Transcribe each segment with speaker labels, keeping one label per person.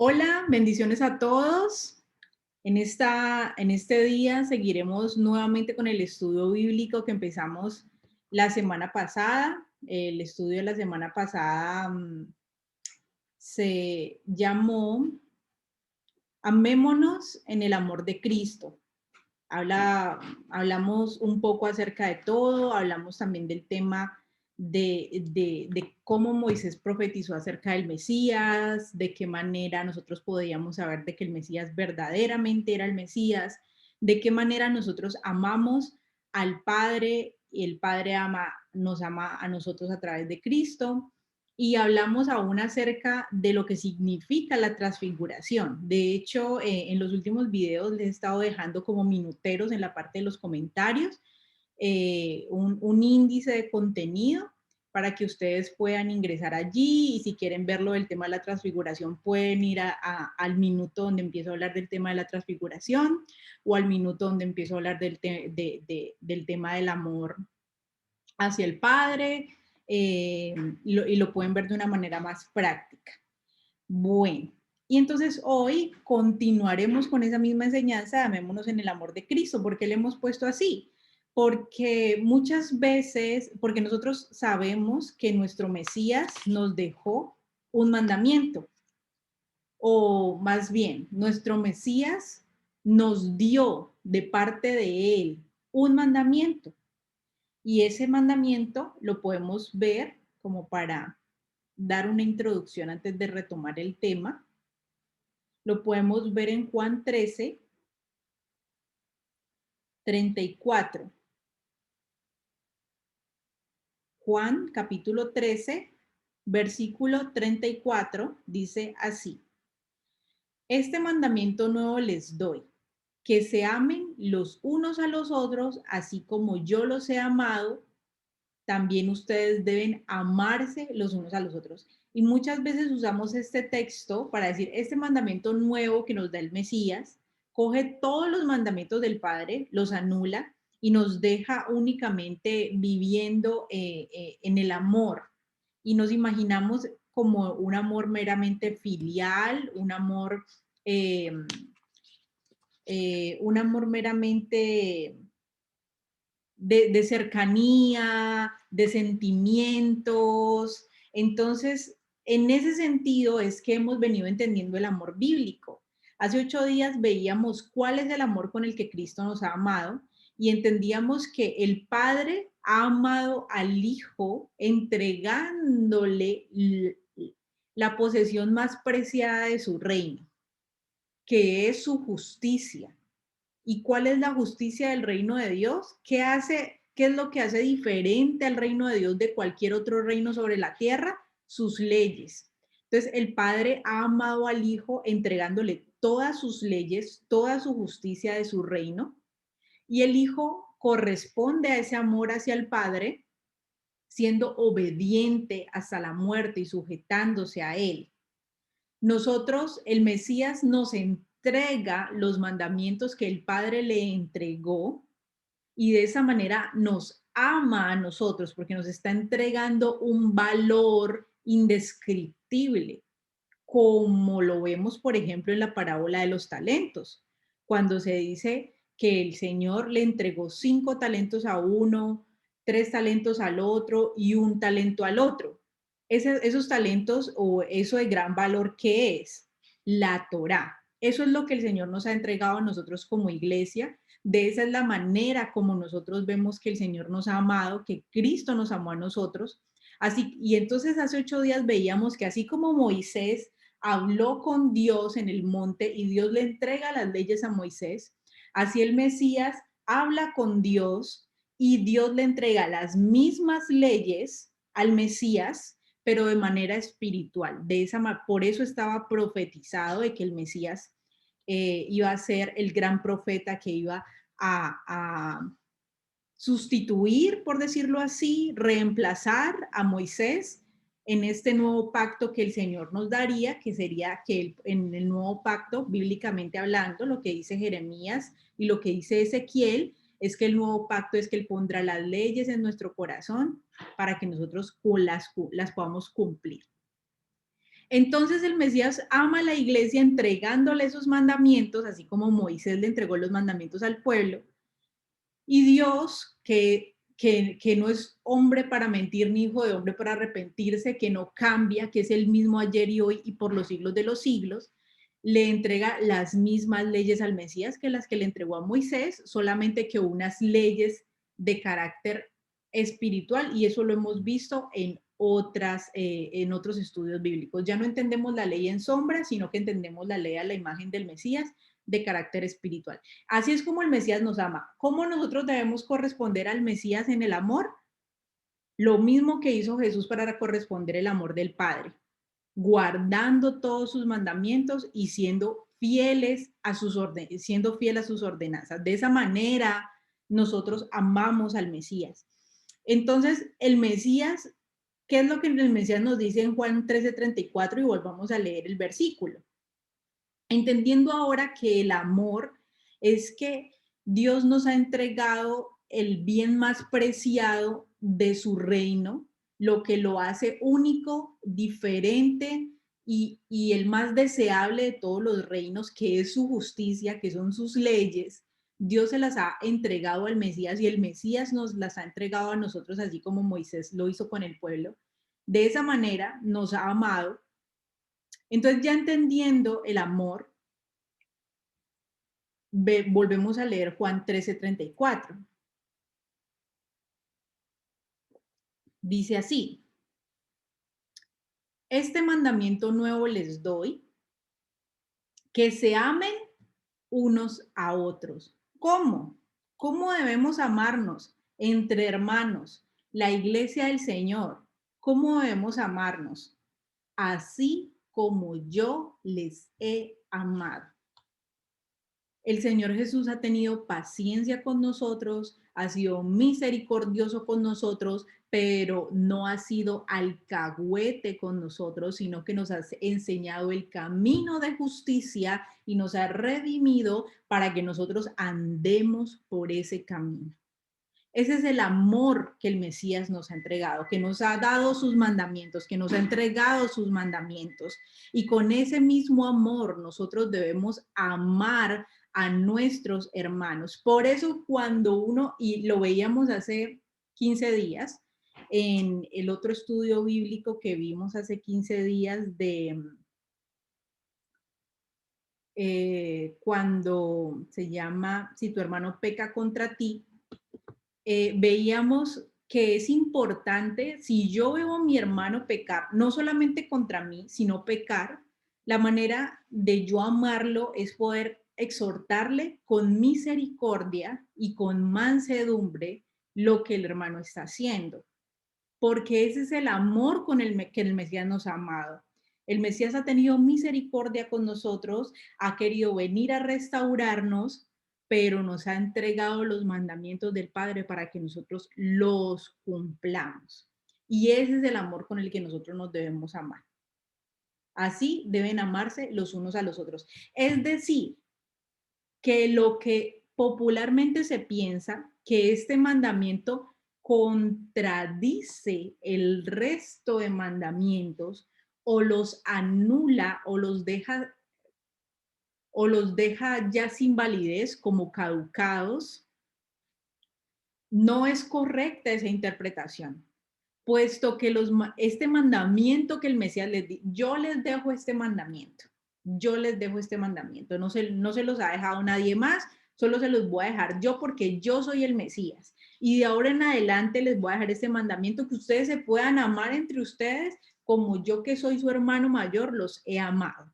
Speaker 1: Hola, bendiciones a todos. En este día seguiremos nuevamente con el estudio bíblico que empezamos la semana pasada. El estudio de la semana pasada se llamó Amémonos en el amor de Cristo. Hablamos un poco acerca de todo, hablamos también del tema de cómo Moisés profetizó acerca del Mesías, de qué manera nosotros podíamos saber de que el Mesías verdaderamente era el Mesías, de qué manera nosotros amamos al Padre y el Padre nos ama a nosotros a través de Cristo. Y hablamos aún acerca de lo que significa la transfiguración. De hecho, en los últimos videos les he estado dejando como minuteros en la parte de los comentarios, un índice de contenido para que ustedes puedan ingresar allí y si quieren verlo del tema de la transfiguración pueden ir al minuto donde empiezo a hablar del tema de la transfiguración o al minuto donde empiezo a hablar del tema del amor hacia el Padre, y lo pueden ver de una manera más práctica. Bueno, y entonces hoy continuaremos con esa misma enseñanza, amémonos en el amor de Cristo. ¿Por qué le hemos puesto así? Porque muchas veces, porque nosotros sabemos que nuestro Mesías nos dejó un mandamiento, o más bien, nuestro Mesías nos dio de parte de él un mandamiento. Y ese mandamiento lo podemos ver como para dar una introducción antes de retomar el tema. Lo podemos ver en Juan 13:34. Juan capítulo 13, versículo 34 dice así: Este mandamiento nuevo les doy, que se amen los unos a los otros, así como yo los he amado, también ustedes deben amarse los unos a los otros. Y muchas veces usamos este texto para decir, este mandamiento nuevo que nos da el Mesías, coge todos los mandamientos del Padre, los anula y nos deja únicamente viviendo en el amor. Y nos imaginamos como un amor meramente filial, eh, un amor meramente de cercanía, de sentimientos. Entonces, en ese sentido es que hemos venido entendiendo el amor bíblico. Hace 8 días veíamos cuál es el amor con el que Cristo nos ha amado y entendíamos que el Padre ha amado al Hijo entregándole la posesión más preciada de su reino, que es su justicia. ¿Y cuál es la justicia del reino de Dios? ¿Qué es lo que hace diferente al reino de Dios de cualquier otro reino sobre la tierra? Sus leyes. Entonces, el Padre ha amado al Hijo entregándole todas sus leyes, toda su justicia de su reino, y el Hijo corresponde a ese amor hacia el Padre, siendo obediente hasta la muerte y sujetándose a Él. Nosotros, el Mesías nos entrega los mandamientos que el Padre le entregó y de esa manera nos ama a nosotros porque nos está entregando un valor indescriptible, como lo vemos, por ejemplo, en la parábola de los talentos, cuando se dice que el Señor le entregó 5 talentos a uno, 3 talentos al otro y 1 talento al otro. Esos talentos o eso de gran valor, ¿qué es? La Torá. Eso es lo que el Señor nos ha entregado a nosotros como iglesia. De esa es la manera como nosotros vemos que el Señor nos ha amado, que Cristo nos amó a nosotros. Así, y entonces hace 8 días veíamos que así como Moisés habló con Dios en el monte y Dios le entrega las leyes a Moisés, así el Mesías habla con Dios y Dios le entrega las mismas leyes al Mesías, pero de manera espiritual. Por eso estaba profetizado de que el Mesías iba a ser el gran profeta que iba a sustituir, por decirlo así, reemplazar a Moisés en este nuevo pacto que el Señor nos daría, que sería que en el nuevo pacto, bíblicamente hablando, lo que dice Jeremías y lo que dice Ezequiel, es que el nuevo pacto es que Él pondrá las leyes en nuestro corazón para que nosotros las podamos cumplir. Entonces el Mesías ama a la iglesia entregándole esos mandamientos, así como Moisés le entregó los mandamientos al pueblo. Y Dios, que no es hombre para mentir ni hijo de hombre para arrepentirse, que no cambia, que es el mismo ayer y hoy y por los siglos de los siglos, le entrega las mismas leyes al Mesías que las que le entregó a Moisés, solamente que unas leyes de carácter espiritual, y eso lo hemos visto en otros estudios bíblicos. Ya no entendemos la ley en sombra, sino que entendemos la ley a la imagen del Mesías de carácter espiritual. Así es como el Mesías nos ama. ¿Cómo nosotros debemos corresponder al Mesías en el amor? Lo mismo que hizo Jesús para corresponder el amor del Padre, guardando todos sus mandamientos y siendo fieles a siendo fiel a sus ordenanzas. De esa manera nosotros amamos al Mesías. Entonces, el Mesías, ¿qué es lo que el Mesías nos dice en Juan 13:34? Y volvamos a leer el versículo. Entendiendo ahora que el amor es que Dios nos ha entregado el bien más preciado de su reino, lo que lo hace único, diferente y el más deseable de todos los reinos, que es su justicia, que son sus leyes. Dios se las ha entregado al Mesías y el Mesías nos las ha entregado a nosotros, así como Moisés lo hizo con el pueblo. De esa manera nos ha amado. Entonces, ya entendiendo el amor, volvemos a leer Juan 13:34. Dice así: este mandamiento nuevo les doy, que se amen unos a otros. ¿Cómo? ¿Cómo debemos amarnos entre hermanos? La iglesia del Señor. ¿Cómo debemos amarnos? Así como yo les he amado. El Señor Jesús ha tenido paciencia con nosotros, ha sido misericordioso con nosotros, pero no ha sido alcahuete con nosotros, sino que nos ha enseñado el camino de justicia y nos ha redimido para que nosotros andemos por ese camino. Ese es el amor que el Mesías nos ha entregado, que nos ha dado sus mandamientos, que nos ha entregado sus mandamientos. Y con ese mismo amor nosotros debemos amar a nuestros hermanos. Por eso cuando uno, y lo veíamos hace 15 días, en el otro estudio bíblico que vimos hace 15 días cuando se llama Si tu hermano peca contra ti, veíamos que es importante, si yo veo a mi hermano pecar, no solamente contra mí, sino pecar, la manera de yo amarlo es poder exhortarle con misericordia y con mansedumbre lo que el hermano está haciendo, porque ese es el amor con el que el Mesías nos ha amado. El Mesías ha tenido misericordia con nosotros, ha querido venir a restaurarnos, pero nos ha entregado los mandamientos del Padre para que nosotros los cumplamos. Y ese es el amor con el que nosotros nos debemos amar. Así deben amarse los unos a los otros. Es decir, que lo que popularmente se piensa, que este mandamiento contradice el resto de mandamientos o los anula o los deja ya sin validez como caducados, no es correcta esa interpretación, puesto que este mandamiento que el Mesías les dijo, yo les dejo este mandamiento, yo les dejo este mandamiento, no se los ha dejado nadie más, solo se los voy a dejar yo porque yo soy el Mesías. Y de ahora en adelante les voy a dejar este mandamiento, que ustedes se puedan amar entre ustedes como yo, que soy su hermano mayor, los he amado.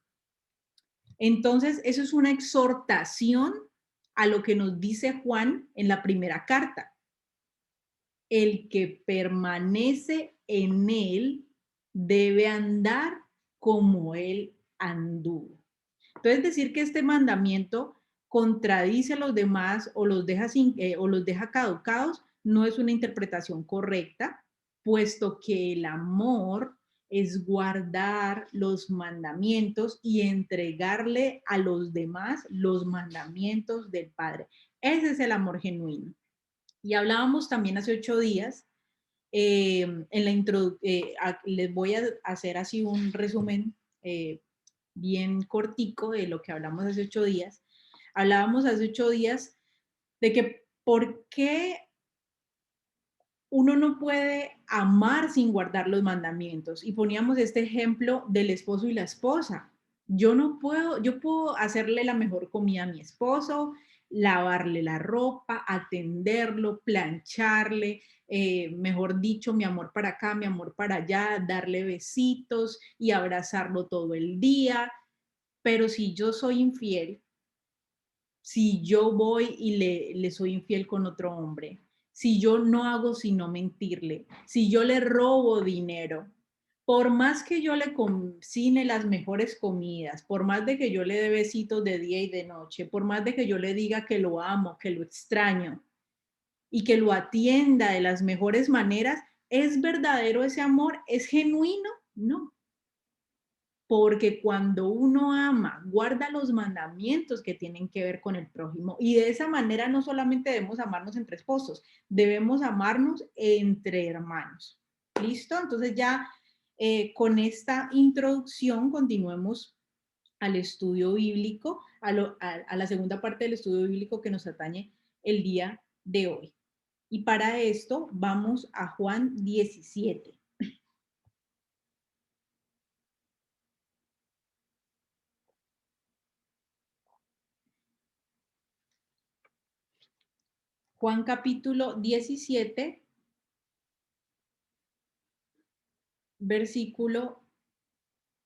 Speaker 1: Entonces, eso es una exhortación a lo que nos dice Juan en la primera carta. El que permanece en él debe andar como él anduvo. Entonces, decir que este mandamiento contradice a los demás o o los deja caducados no es una interpretación correcta, puesto que el amor es guardar los mandamientos y entregarle a los demás los mandamientos del Padre. Ese es el amor genuino. Y hablábamos también hace 8 días, les voy a hacer así un resumen bien cortico de lo que hablamos hace 8 días. Hablábamos hace 8 días de que por qué uno no puede amar sin guardar los mandamientos. Y poníamos este ejemplo del esposo y la esposa. Yo puedo hacerle la mejor comida a mi esposo, lavarle la ropa, atenderlo, plancharle, mejor dicho, mi amor para acá, mi amor para allá, darle besitos y abrazarlo todo el día. Pero si yo soy infiel, si yo voy y le soy infiel con otro hombre, si yo no hago sino mentirle, si yo le robo dinero, por más que yo le cocine las mejores comidas, por más de que yo le dé besitos de día y de noche, por más de que yo le diga que lo amo, que lo extraño y que lo atienda de las mejores maneras, ¿es verdadero ese amor? ¿Es genuino? No, porque cuando uno ama, guarda los mandamientos que tienen que ver con el prójimo. Y de esa manera no solamente debemos amarnos entre esposos, debemos amarnos entre hermanos. ¿Listo? Entonces ya con esta introducción continuemos al estudio bíblico, a la segunda parte del estudio bíblico que nos atañe el día de hoy. Y para esto vamos a Juan 17. Juan capítulo 17, versículo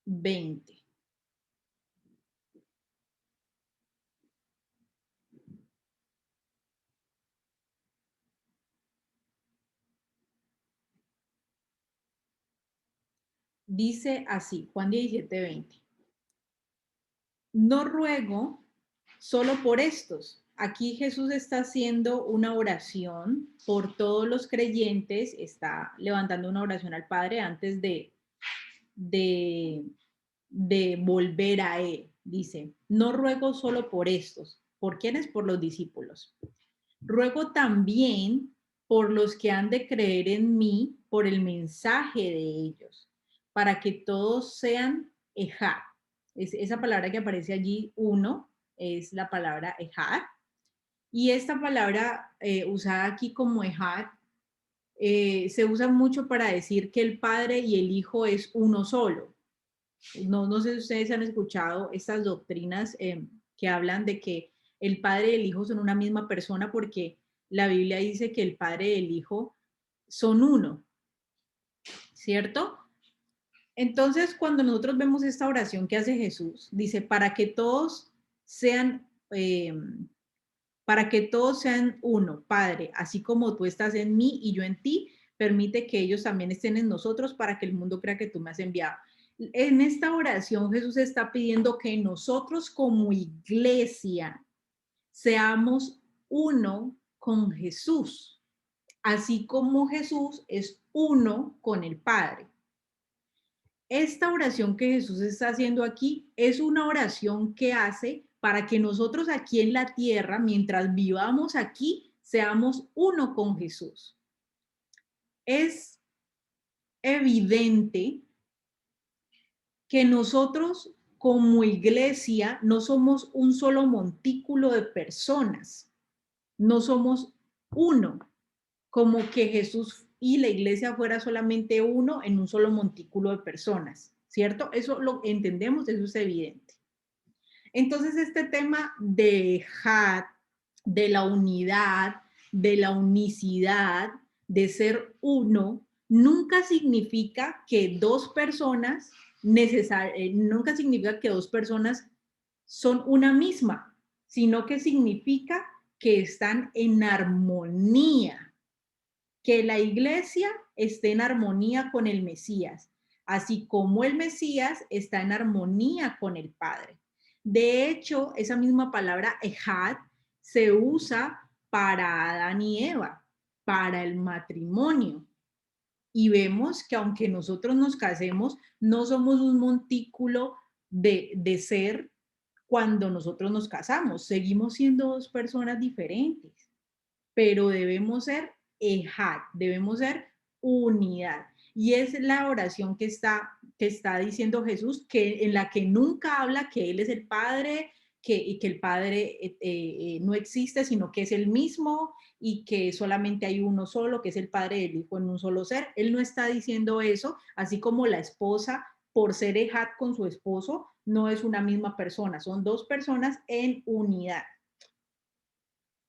Speaker 1: 20. Dice así, Juan 17, 20. No ruego solo por estos. Aquí Jesús está haciendo una oración por todos los creyentes, está levantando una oración al Padre antes de, de volver a Él. Dice, no ruego solo por estos. ¿Por quiénes? Por los discípulos. Ruego también por los que han de creer en mí por el mensaje de ellos, para que todos sean ejad. Esa palabra que aparece allí, uno, es la palabra ejad. Y esta palabra usada aquí como ejad se usa mucho para decir que el Padre y el Hijo es uno solo. No sé si ustedes han escuchado estas doctrinas que hablan de que el Padre y el Hijo son una misma persona porque la Biblia dice que el Padre y el Hijo son uno, ¿cierto? Entonces, cuando nosotros vemos esta oración que hace Jesús, dice, sean, eh, para que todos sean uno, Padre, así como tú estás en mí y yo en ti, permite que ellos también estén en nosotros para que el mundo crea que tú me has enviado. En esta oración Jesús está pidiendo que nosotros como iglesia seamos uno con Jesús, así como Jesús es uno con el Padre. Esta oración que Jesús está haciendo aquí es una oración que hace para que nosotros aquí en la tierra, mientras vivamos aquí, seamos uno con Jesús. Es evidente que nosotros como iglesia no somos un solo montículo de personas, no somos uno, como que Jesús y la iglesia fuera solamente uno en un solo montículo de personas, ¿cierto? Eso lo entendemos, eso es evidente. Entonces, este tema de Had, de la unidad, de la unicidad, de ser uno, nunca significa que dos personas nunca significa que dos personas son una misma, sino que significa que están en armonía, que la iglesia esté en armonía con el Mesías, así como el Mesías está en armonía con el Padre. De hecho, esa misma palabra ejad se usa para Adán y Eva, para el matrimonio. Y vemos que aunque nosotros nos casemos, no somos un montículo de ser cuando nosotros nos casamos. Seguimos siendo dos personas diferentes, pero debemos ser ejad, debemos ser unidad. Y es la oración que está diciendo Jesús, que, en la que nunca habla que Él es el Padre, y que el Padre no existe, sino que es el mismo y que solamente hay uno solo, que es el Padre y el Hijo en un solo ser. Él no está diciendo eso, así como la esposa, por ser Ejad con su esposo, no es una misma persona, son dos personas en unidad.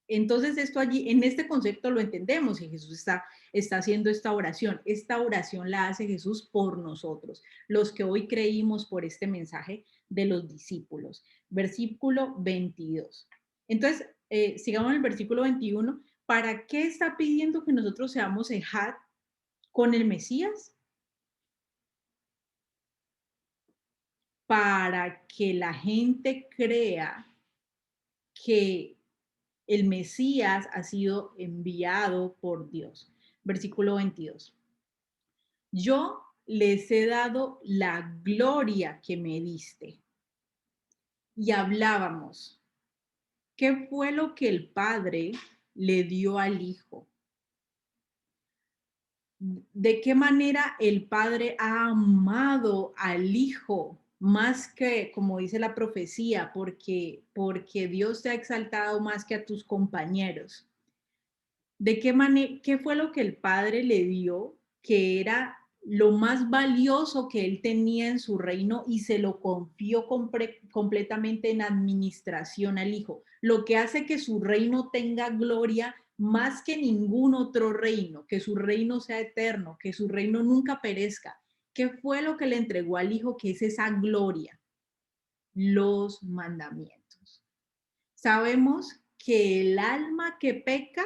Speaker 1: Entonces esto allí, en este concepto lo entendemos y Jesús está haciendo esta oración. Esta oración la hace Jesús por nosotros, los que hoy creímos por este mensaje de los discípulos. Versículo 22. Entonces, sigamos en el versículo 21. ¿Para qué está pidiendo que nosotros seamos ejad con el Mesías? Para que la gente crea que el Mesías ha sido enviado por Dios. Versículo 22. Yo les he dado la gloria que me diste. Y hablábamos, ¿qué fue lo que el Padre le dio al Hijo? ¿De qué manera el Padre ha amado al Hijo? Más que, como dice la profecía, porque Dios te ha exaltado más que a tus compañeros. ¿De qué manera, qué fue lo que el padre le dio, que era lo más valioso que él tenía en su reino y se lo confió completamente en administración al hijo? Lo que hace que su reino tenga gloria más que ningún otro reino, que su reino sea eterno, que su reino nunca perezca. ¿Qué fue lo que le entregó al hijo, que es esa gloria? Los mandamientos. Sabemos que el alma que peca,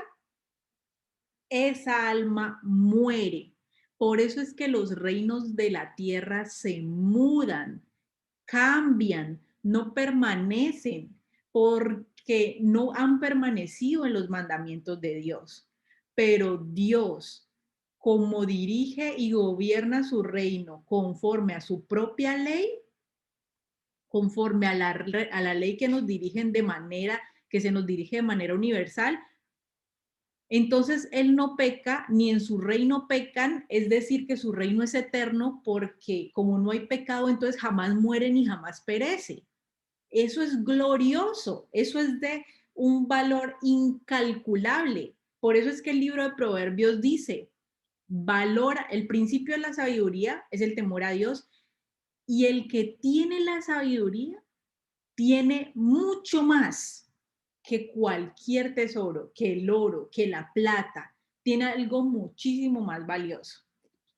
Speaker 1: esa alma muere. Por eso es que los reinos de la tierra se mudan, cambian, no permanecen, porque no han permanecido en los mandamientos de Dios. Pero Dios, como dirige y gobierna su reino conforme a su propia ley, conforme a la ley que nos dirigen de manera, que se nos dirige de manera universal, entonces él no peca, ni en su reino pecan, es decir, que su reino es eterno, porque como no hay pecado, entonces jamás muere ni jamás perece. Eso es glorioso, eso es de un valor incalculable. Por eso es que el libro de Proverbios dice, valora, el principio de la sabiduría es el temor a Dios, y el que tiene la sabiduría tiene mucho más que cualquier tesoro, que el oro, que la plata, tiene algo muchísimo más valioso.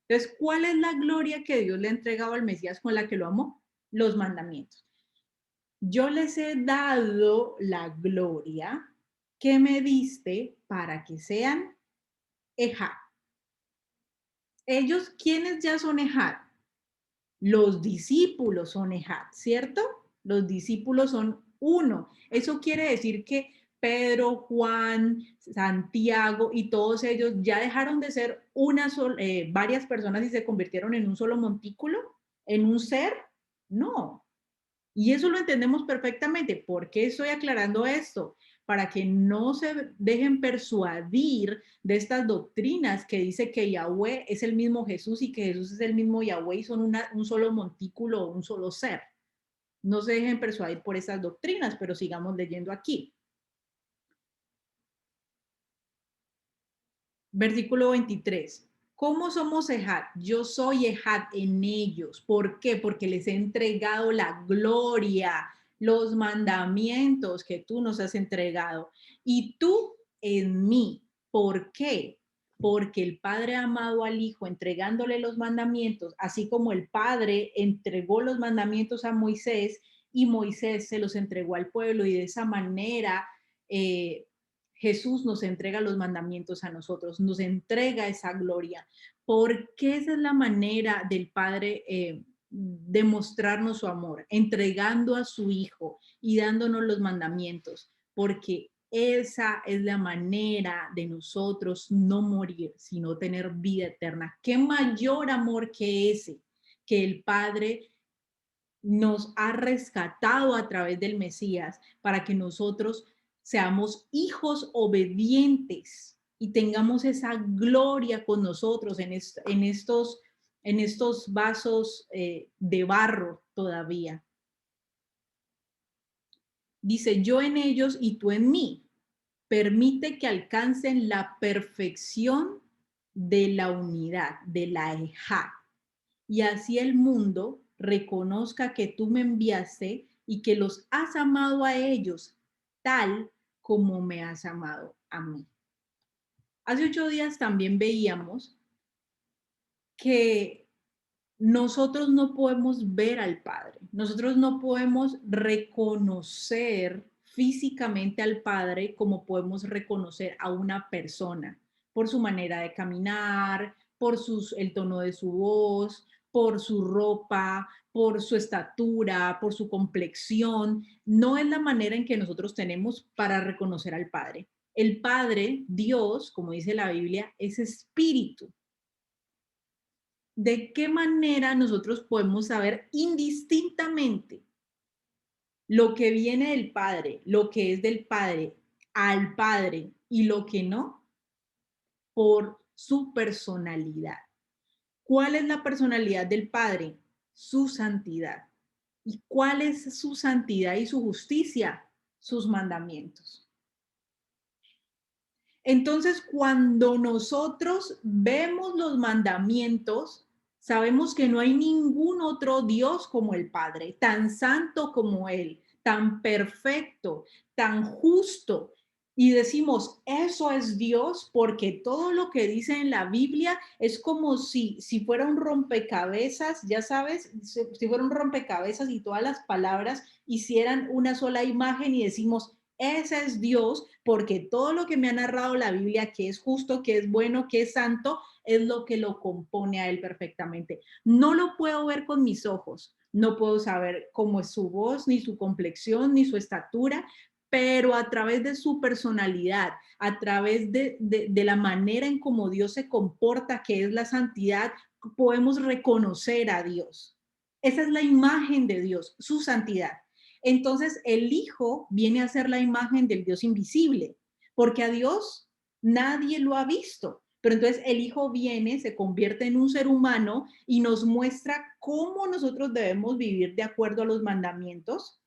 Speaker 1: Entonces, ¿cuál es la gloria que Dios le ha entregado al Mesías con la que lo amó? Los mandamientos. Yo les he dado la gloria que me diste para que sean Ejad. Ellos, ¿quiénes ya son Ejad? Los discípulos son Ejad, ¿cierto? Los discípulos son uno. Eso quiere decir que Pedro, Juan, Santiago y todos ellos ya dejaron de ser varias personas y se convirtieron en un solo montículo, en un ser. No. Y eso lo entendemos perfectamente. ¿Por qué estoy aclarando esto? Para que no se dejen persuadir de estas doctrinas que dice que Yahweh es el mismo Jesús y que Jesús es el mismo Yahweh y son un solo montículo o un solo ser. No se dejen persuadir por esas doctrinas, pero sigamos leyendo aquí. Versículo 23. ¿Cómo somos Ejad? Yo soy Ejad en ellos. ¿Por qué? Porque les he entregado la gloria, los mandamientos que tú nos has entregado. Y tú en mí. ¿Por qué? Porque el Padre ha amado al Hijo entregándole los mandamientos, así como el Padre entregó los mandamientos a Moisés y Moisés se los entregó al pueblo y de esa manera Jesús nos entrega los mandamientos a nosotros, nos entrega esa gloria, porque esa es la manera del Padre de mostrarnos su amor, entregando a su Hijo y dándonos los mandamientos, porque esa es la manera de nosotros no morir, sino tener vida eterna. ¿Qué mayor amor que ese? Que el Padre nos ha rescatado a través del Mesías para que nosotros seamos hijos obedientes y tengamos esa gloria con nosotros en estos en estos vasos de barro todavía. Dice, yo en ellos y tú en mí. Permite que alcancen la perfección de la unidad, de la ejá. Y así el mundo reconozca que tú me enviaste y que los has amado a ellos tal como me has amado a mí. Hace 8 días también veíamos que nosotros no podemos ver al Padre, nosotros no podemos reconocer físicamente al Padre como podemos reconocer a una persona por su manera de caminar, por el tono de su voz, por su ropa, por su estatura, por su complexión. No es la manera en que nosotros tenemos para reconocer al Padre. El Padre, Dios, como dice la Biblia, es espíritu. ¿De qué manera nosotros podemos saber indistintamente lo que viene del Padre, lo que es del Padre al Padre y lo que no? Por su personalidad. ¿Cuál es la personalidad del Padre? Su santidad. ¿Y cuál es su santidad y su justicia? Sus mandamientos. Entonces, cuando nosotros vemos los mandamientos, sabemos que no hay ningún otro Dios como el Padre, tan santo como Él, tan perfecto, tan justo. Y decimos, eso es Dios, porque todo lo que dice en la Biblia es como si fuera un rompecabezas, ya sabes, si fuera un rompecabezas y todas las palabras hicieran una sola imagen y decimos, ese es Dios, porque todo lo que me ha narrado la Biblia, que es justo, que es bueno, que es santo, es lo que lo compone a Él perfectamente. No lo puedo ver con mis ojos, no puedo saber cómo es su voz, ni su complexión, ni su estatura, pero a través de su personalidad, a través de la manera en cómo Dios se comporta, que es la santidad, podemos reconocer a Dios. Esa es la imagen de Dios, su santidad. Entonces el Hijo viene a ser la imagen del Dios invisible, porque a Dios nadie lo ha visto. Pero entonces el Hijo viene, se convierte en un ser humano y nos muestra cómo nosotros debemos vivir de acuerdo a los mandamientos.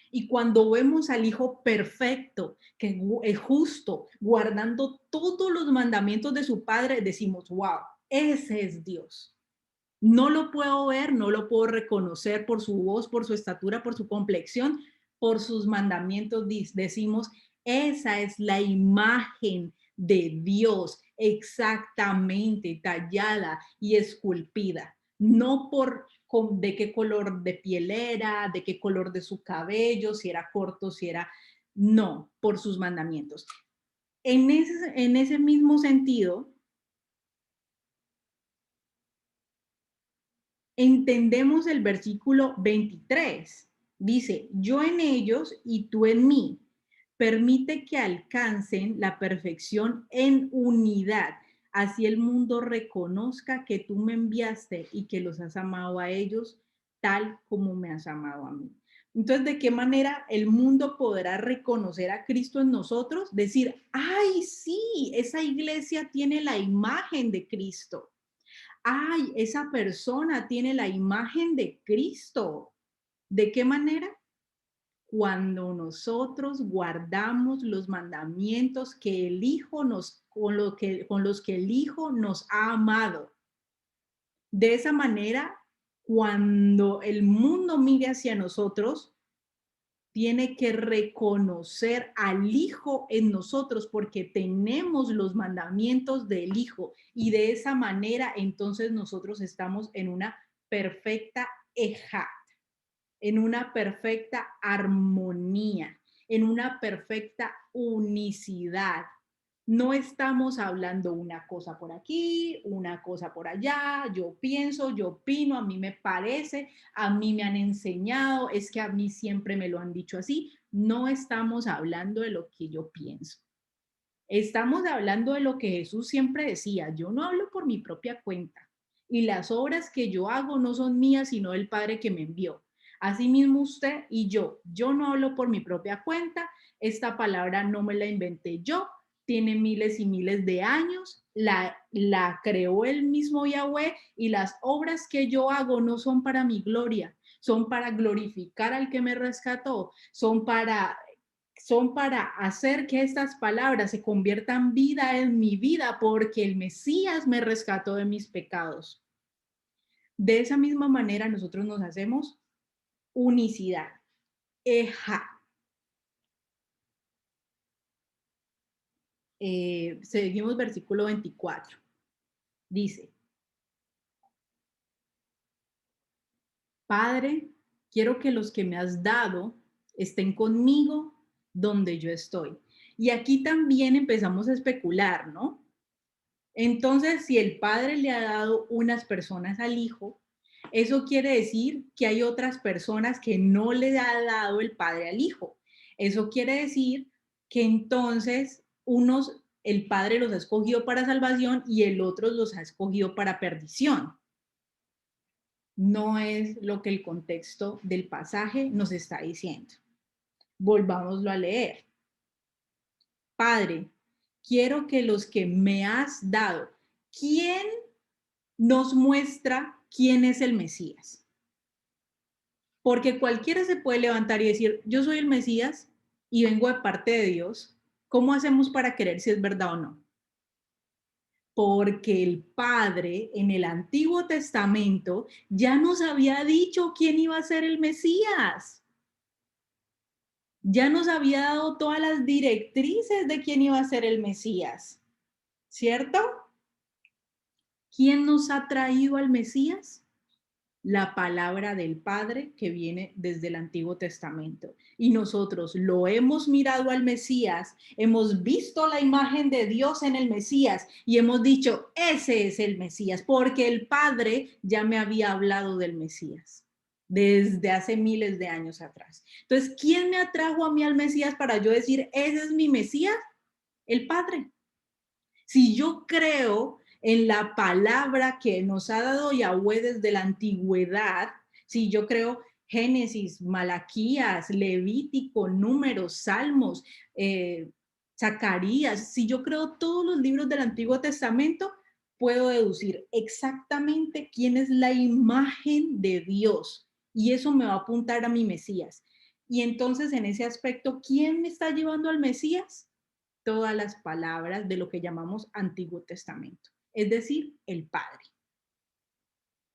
Speaker 1: Y cuando vemos al Hijo perfecto, que es justo, guardando todos los mandamientos de su Padre, decimos, wow, ese es Dios. No lo puedo ver, no lo puedo reconocer por su voz, por su estatura, por su complexión, por sus mandamientos. Decimos, esa es la imagen de Dios exactamente tallada y esculpida, no por de qué color de piel era, de qué color de su cabello, si era corto, si era, no, por sus mandamientos. En ese mismo sentido, entendemos el versículo 23. Dice, yo en ellos y tú en mí. Permite que alcancen la perfección en unidad. Así el mundo reconozca que tú me enviaste y que los has amado a ellos tal como me has amado a mí. Entonces, ¿de qué manera el mundo podrá reconocer a Cristo en nosotros? Decir, ay, sí, esa iglesia tiene la imagen de Cristo. Ay, esa persona tiene la imagen de Cristo. ¿De qué manera? Cuando nosotros guardamos los mandamientos que el Hijo con los que el Hijo nos ha amado. De esa manera, cuando el mundo mire hacia nosotros, tiene que reconocer al Hijo en nosotros porque tenemos los mandamientos del Hijo y de esa manera entonces nosotros estamos en una perfecta eja, en una perfecta armonía, en una perfecta unicidad. No estamos hablando una cosa por aquí, una cosa por allá, yo pienso, yo opino, a mí me parece, a mí me han enseñado, es que a mí siempre me lo han dicho así. No estamos hablando de lo que yo pienso. Estamos hablando de lo que Jesús siempre decía, yo no hablo por mi propia cuenta y las obras que yo hago no son mías, sino del Padre que me envió. Asimismo usted y yo no hablo por mi propia cuenta, esta palabra no me la inventé yo, tiene miles y miles de años, la creó el mismo Yahweh y las obras que yo hago no son para mi gloria, son para glorificar al que me rescató, son para hacer que estas palabras se conviertan vida en mi vida porque el Mesías me rescató de mis pecados. De esa misma manera nosotros nos hacemos unicidad. Eja. Seguimos versículo 24. Dice, Padre, quiero que los que me has dado estén conmigo donde yo estoy. Y aquí también empezamos a especular, ¿no? Entonces, si el Padre le ha dado unas personas al Hijo, eso quiere decir que hay otras personas que no le ha dado el Padre al Hijo. Eso quiere decir que entonces el Padre los ha escogido para salvación y el otro los ha escogido para perdición. No es lo que el contexto del pasaje nos está diciendo. Volvámoslo a leer. Padre, quiero que los que me has dado, ¿quién nos muestra quién es el Mesías? Porque cualquiera se puede levantar y decir, yo soy el Mesías y vengo de parte de Dios. ¿Cómo hacemos para creer si es verdad o no? Porque el Padre en el Antiguo Testamento ya nos había dicho quién iba a ser el Mesías. Ya nos había dado todas las directrices de quién iba a ser el Mesías, ¿cierto? ¿Quién nos ha traído al Mesías? La palabra del Padre que viene desde el Antiguo Testamento. Y nosotros lo hemos mirado al Mesías, hemos visto la imagen de Dios en el Mesías y hemos dicho, ese es el Mesías, porque el Padre ya me había hablado del Mesías desde hace miles de años atrás. Entonces, ¿quién me atrajo a mí al Mesías para yo decir, ese es mi Mesías? El Padre. Si yo creo en la palabra que nos ha dado Yahweh desde la antigüedad, si yo creo Génesis, Malaquías, Levítico, Números, Salmos, Zacarías, si yo creo todos los libros del Antiguo Testamento, puedo deducir exactamente quién es la imagen de Dios y eso me va a apuntar a mi Mesías. Y entonces en ese aspecto, ¿quién me está llevando al Mesías? Todas las palabras de lo que llamamos Antiguo Testamento, es decir, el Padre.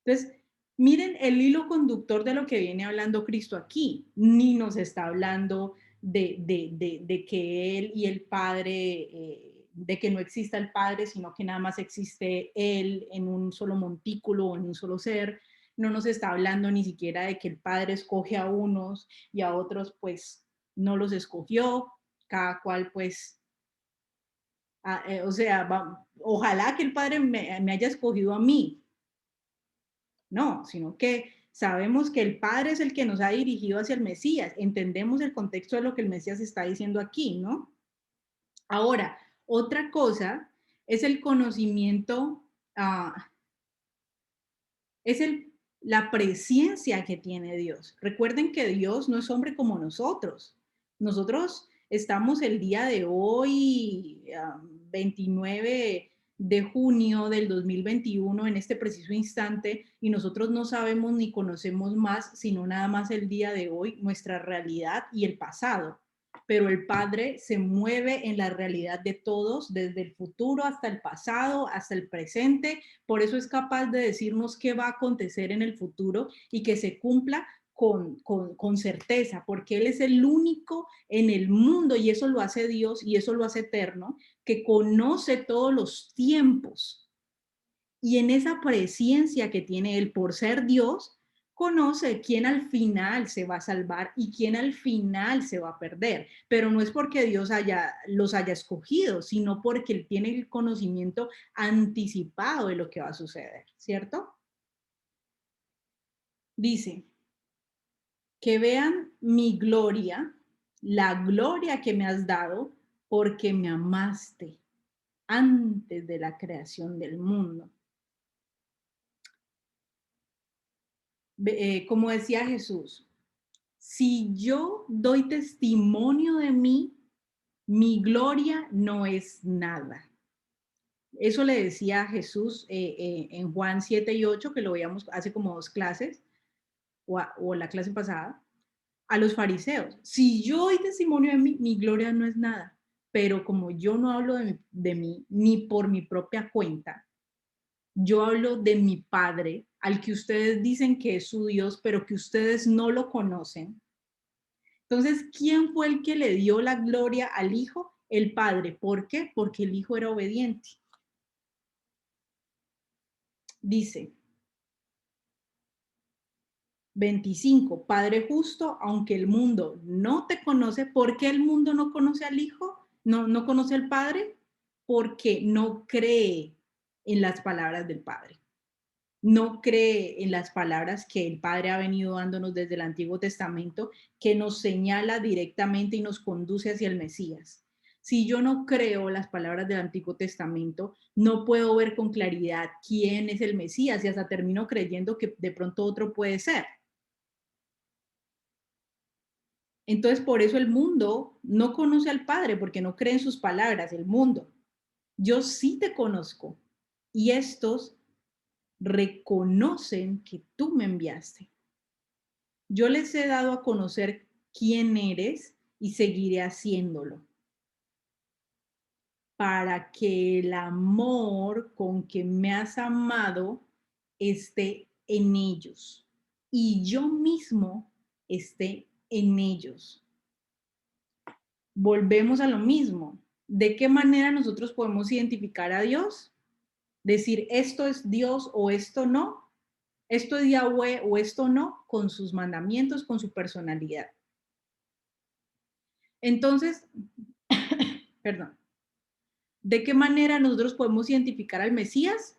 Speaker 1: Entonces, miren el hilo conductor de lo que viene hablando Cristo aquí. Ni nos está hablando de que Él y el Padre, de que no exista el Padre, sino que nada más existe Él en un solo montículo o en un solo ser. No nos está hablando ni siquiera de que el Padre escoge a unos y a otros, pues no los escogió, cada cual pues o sea, ojalá que el Padre me haya escogido a mí. No, sino que sabemos que el Padre es el que nos ha dirigido hacia el Mesías. Entendemos el contexto de lo que el Mesías está diciendo aquí, ¿no? Ahora, otra cosa es el conocimiento, es la presencia que tiene Dios. Recuerden que Dios no es hombre como nosotros. Nosotros estamos el día de hoy, 29 de junio del 2021, en este preciso instante, y nosotros no sabemos ni conocemos más, sino nada más el día de hoy, nuestra realidad y el pasado. Pero el Padre se mueve en la realidad de todos, desde el futuro hasta el pasado, hasta el presente. Por eso es capaz de decirnos qué va a acontecer en el futuro y que se cumpla con certeza, porque Él es el único en el mundo, y eso lo hace Dios y eso lo hace eterno, que conoce todos los tiempos. Y en esa presencia que tiene Él por ser Dios, conoce quién al final se va a salvar y quién al final se va a perder. Pero no es porque Dios los haya escogido, sino porque Él tiene el conocimiento anticipado de lo que va a suceder, ¿cierto? Dice, que vean mi gloria, la gloria que me has dado, porque me amaste antes de la creación del mundo. Como decía Jesús, si yo doy testimonio de mí, Mi gloria no es nada. Eso le decía Jesús en Juan 7 y 8, que lo veíamos hace como 2 clases, o la clase pasada, a los fariseos. Si yo doy testimonio de mí, mi gloria no es nada. Pero como yo no hablo de mí ni por mi propia cuenta, yo hablo de mi Padre, al que ustedes dicen que es su Dios, pero que ustedes no lo conocen. Entonces, ¿quién fue el que le dio la gloria al Hijo? El Padre. ¿Por qué? Porque el Hijo era obediente. Dice 25, Padre justo, aunque el mundo no te conoce. ¿Por qué el mundo no conoce al Hijo? No conoce al Padre, porque no cree en las palabras del Padre. No cree en las palabras que el Padre ha venido dándonos desde el Antiguo Testamento, que nos señala directamente y nos conduce hacia el Mesías. Si yo no creo las palabras del Antiguo Testamento, no puedo ver con claridad quién es el Mesías y hasta termino creyendo que de pronto otro puede ser. Entonces, por eso el mundo no conoce al Padre, porque no cree en sus palabras, el mundo. Yo sí te conozco y estos reconocen que tú me enviaste. Yo les he dado a conocer quién eres y seguiré haciéndolo, para que el amor con que me has amado esté en ellos y yo mismo esté en ellos. Volvemos a lo mismo. ¿De qué manera nosotros podemos identificar a Dios? Decir esto es Dios o esto no, esto es Yahweh o esto no, con sus mandamientos, con su personalidad. Entonces, perdón, ¿de qué manera nosotros podemos identificar al Mesías?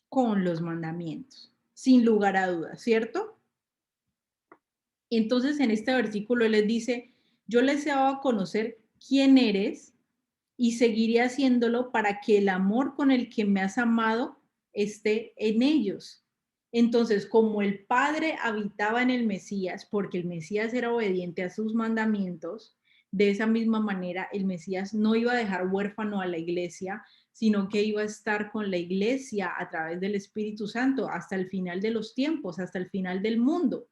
Speaker 1: Con los mandamientos, sin lugar a dudas, ¿cierto? Entonces, en este versículo él les dice, yo les he dado a conocer quién eres y seguiré haciéndolo para que el amor con el que me has amado esté en ellos. Entonces, como el Padre habitaba en el Mesías, porque el Mesías era obediente a sus mandamientos, de esa misma manera el Mesías no iba a dejar huérfano a la iglesia, sino que iba a estar con la iglesia a través del Espíritu Santo hasta el final de los tiempos, hasta el final del mundo.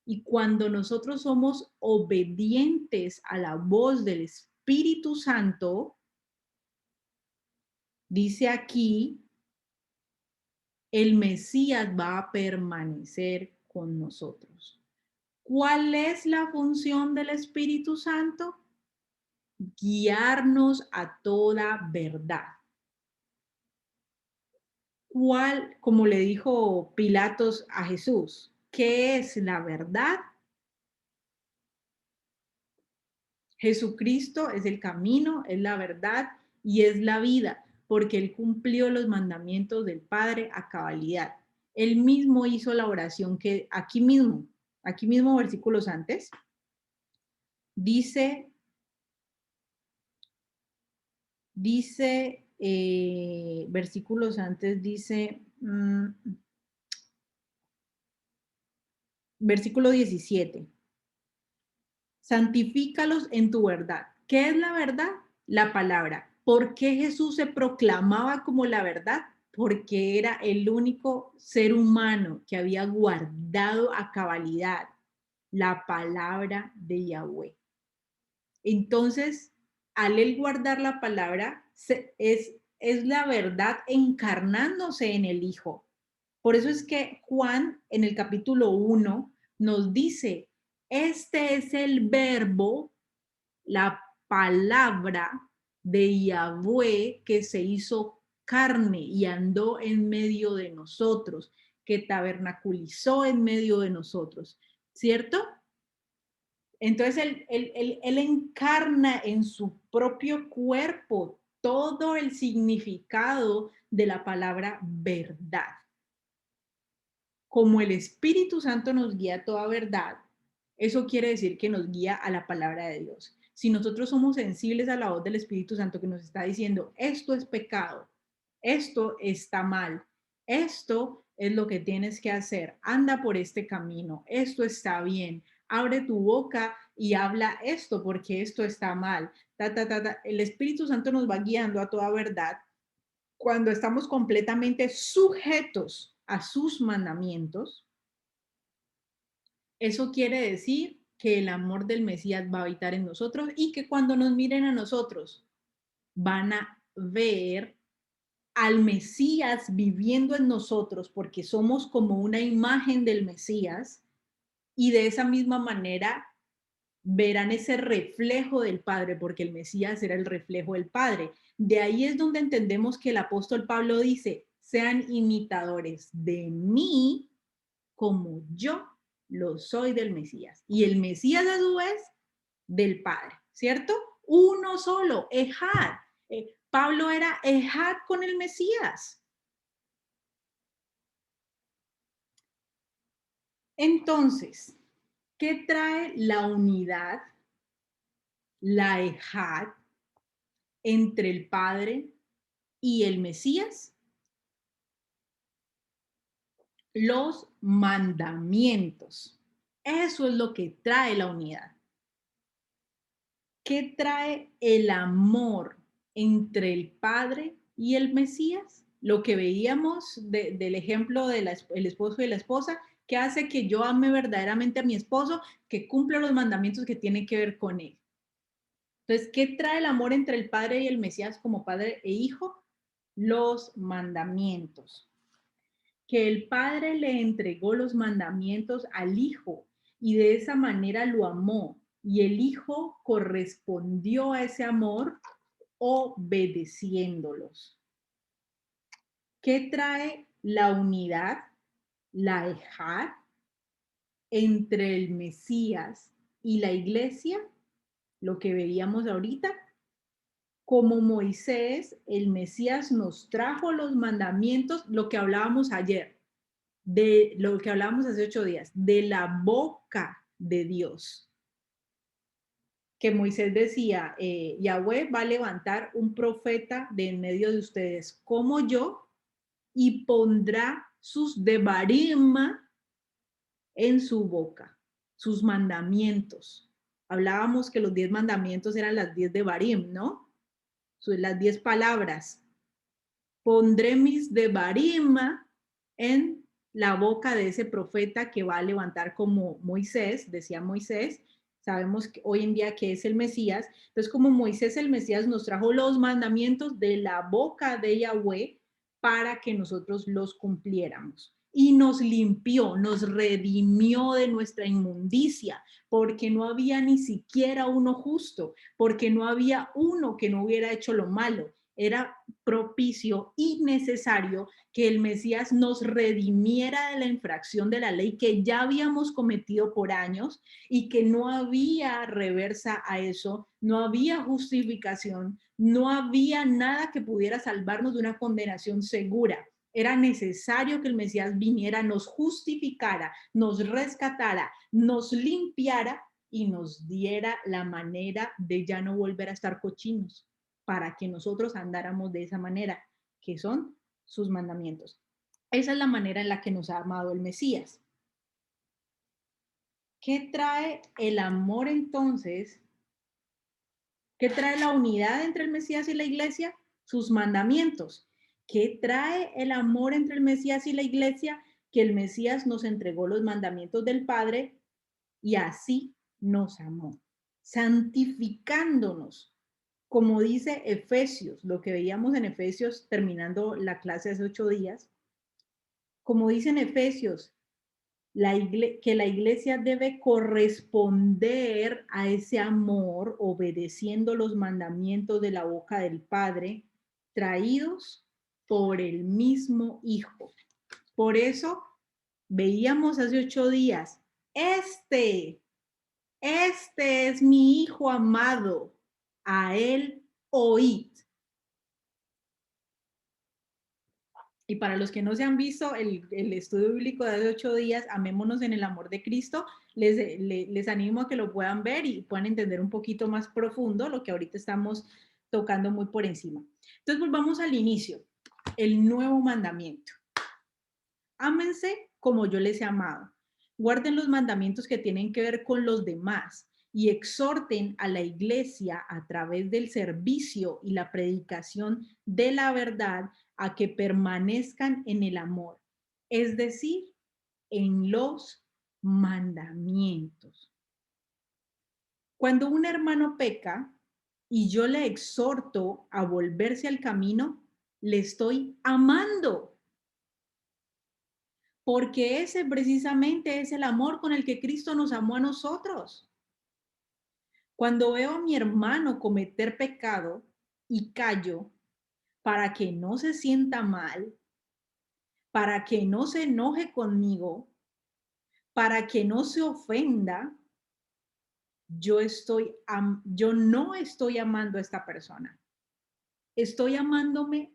Speaker 1: Y cuando nosotros somos obedientes a la voz del Espíritu Santo, dice aquí, el Mesías va a permanecer con nosotros. ¿Cuál es la función del Espíritu Santo? Guiarnos a toda verdad. ¿Cuál, como le dijo Pilatos a Jesús, qué es la verdad? Jesucristo es el camino, es la verdad y es la vida, porque Él cumplió los mandamientos del Padre a cabalidad. Él mismo hizo la oración que aquí mismo versículos antes, dice, versículos antes dice, versículo 17, santifícalos en tu verdad. ¿Qué es la verdad? La palabra. ¿Por qué Jesús se proclamaba como la verdad? Porque era el único ser humano que había guardado a cabalidad la palabra de Yahweh. Entonces, al él guardar la palabra, es la verdad encarnándose en el Hijo. Por eso es que Juan en el capítulo 1 nos dice, este es el verbo, la palabra de Yahweh que se hizo carne y andó en medio de nosotros, que tabernaculizó en medio de nosotros, ¿cierto? Entonces él encarna en su propio cuerpo todo el significado de la palabra verdad. Como el Espíritu Santo nos guía a toda verdad, eso quiere decir que nos guía a la palabra de Dios. Si nosotros somos sensibles a la voz del Espíritu Santo que nos está diciendo, esto es pecado, esto está mal, esto es lo que tienes que hacer, anda por este camino, esto está bien, abre tu boca y habla esto, porque esto está mal. Ta, ta, ta, ta. El Espíritu Santo nos va guiando a toda verdad cuando estamos completamente sujetos a sus mandamientos. Eso quiere decir que el amor del Mesías va a habitar en nosotros y que cuando nos miren a nosotros van a ver al Mesías viviendo en nosotros porque somos como una imagen del Mesías y de esa misma manera verán ese reflejo del Padre porque el Mesías era el reflejo del Padre. De ahí es donde entendemos que el apóstol Pablo dice, sean imitadores de mí como yo lo soy del Mesías. Y el Mesías a su vez del Padre, ¿cierto? Uno solo, Ejad. Pablo era Ejad con el Mesías. Entonces, ¿qué trae la unidad, la Ejad, entre el Padre y el Mesías? Los mandamientos. Eso es lo que trae la unidad. ¿Qué trae el amor entre el Padre y el Mesías? Lo que veíamos del ejemplo del esposo y la esposa, que hace que yo ame verdaderamente a mi esposo, que cumpla los mandamientos que tienen que ver con él. Entonces, ¿qué trae el amor entre el Padre y el Mesías como Padre e Hijo? Los mandamientos. Que el Padre le entregó los mandamientos al Hijo y de esa manera lo amó y el Hijo correspondió a ese amor obedeciéndolos. ¿Qué trae la unidad, la ejad, entre el Mesías y la iglesia? Lo que veíamos ahorita, como Moisés, el Mesías nos trajo los mandamientos, lo que hablábamos ayer, de lo que hablábamos hace 8 días, de la boca de Dios. Que Moisés decía, Yahweh va a levantar un profeta de en medio de ustedes como yo y pondrá sus devarim en su boca, sus mandamientos. Hablábamos que los 10 mandamientos eran las 10 devarim, ¿no? Las 10 palabras. Pondré mis devarim en la boca de ese profeta que va a levantar como Moisés, decía Moisés. Sabemos que hoy en día que es el Mesías. Entonces, como Moisés el Mesías nos trajo los mandamientos de la boca de Yahweh para que nosotros los cumpliéramos. Y nos limpió, nos redimió de nuestra inmundicia, porque no había ni siquiera uno justo, porque no había uno que no hubiera hecho lo malo. Era propicio y necesario que el Mesías nos redimiera de la infracción de la ley que ya habíamos cometido por años y que no había reversa a eso, no había justificación, no había nada que pudiera salvarnos de una condenación segura. Era necesario que el Mesías viniera, nos justificara, nos rescatara, nos limpiara y nos diera la manera de ya no volver a estar cochinos, para que nosotros andáramos de esa manera, que son sus mandamientos. Esa es la manera en la que nos ha amado el Mesías. ¿Qué trae el amor entonces? ¿Qué trae la unidad entre el Mesías y la iglesia? Sus mandamientos. ¿Qué trae el amor entre el Mesías y la iglesia? Que el Mesías nos entregó los mandamientos del Padre y así nos amó, santificándonos. Como dice Efesios, lo que veíamos en Efesios terminando la clase hace 8 días, como dice en Efesios, que la iglesia debe corresponder a ese amor obedeciendo los mandamientos de la boca del Padre traídos por el mismo Hijo. Por eso veíamos hace 8 días, este es mi Hijo amado, a él oíd. Y para los que no se han visto el estudio bíblico de hace 8 días, Amémonos en el amor de Cristo, les animo a que lo puedan ver y puedan entender un poquito más profundo lo que ahorita estamos tocando muy por encima. Entonces volvamos al inicio, el nuevo mandamiento. Ámense como yo les he amado. Guarden los mandamientos que tienen que ver con los demás y exhorten a la iglesia a través del servicio y la predicación de la verdad a que permanezcan en el amor, es decir, en los mandamientos. Cuando un hermano peca y yo le exhorto a volverse al camino, le estoy amando, porque ese precisamente es el amor con el que Cristo nos amó a nosotros. Cuando veo a mi hermano cometer pecado y callo para que no se sienta mal, para que no se enoje conmigo, para que no se ofenda, yo no estoy amando a esta persona. Estoy amándome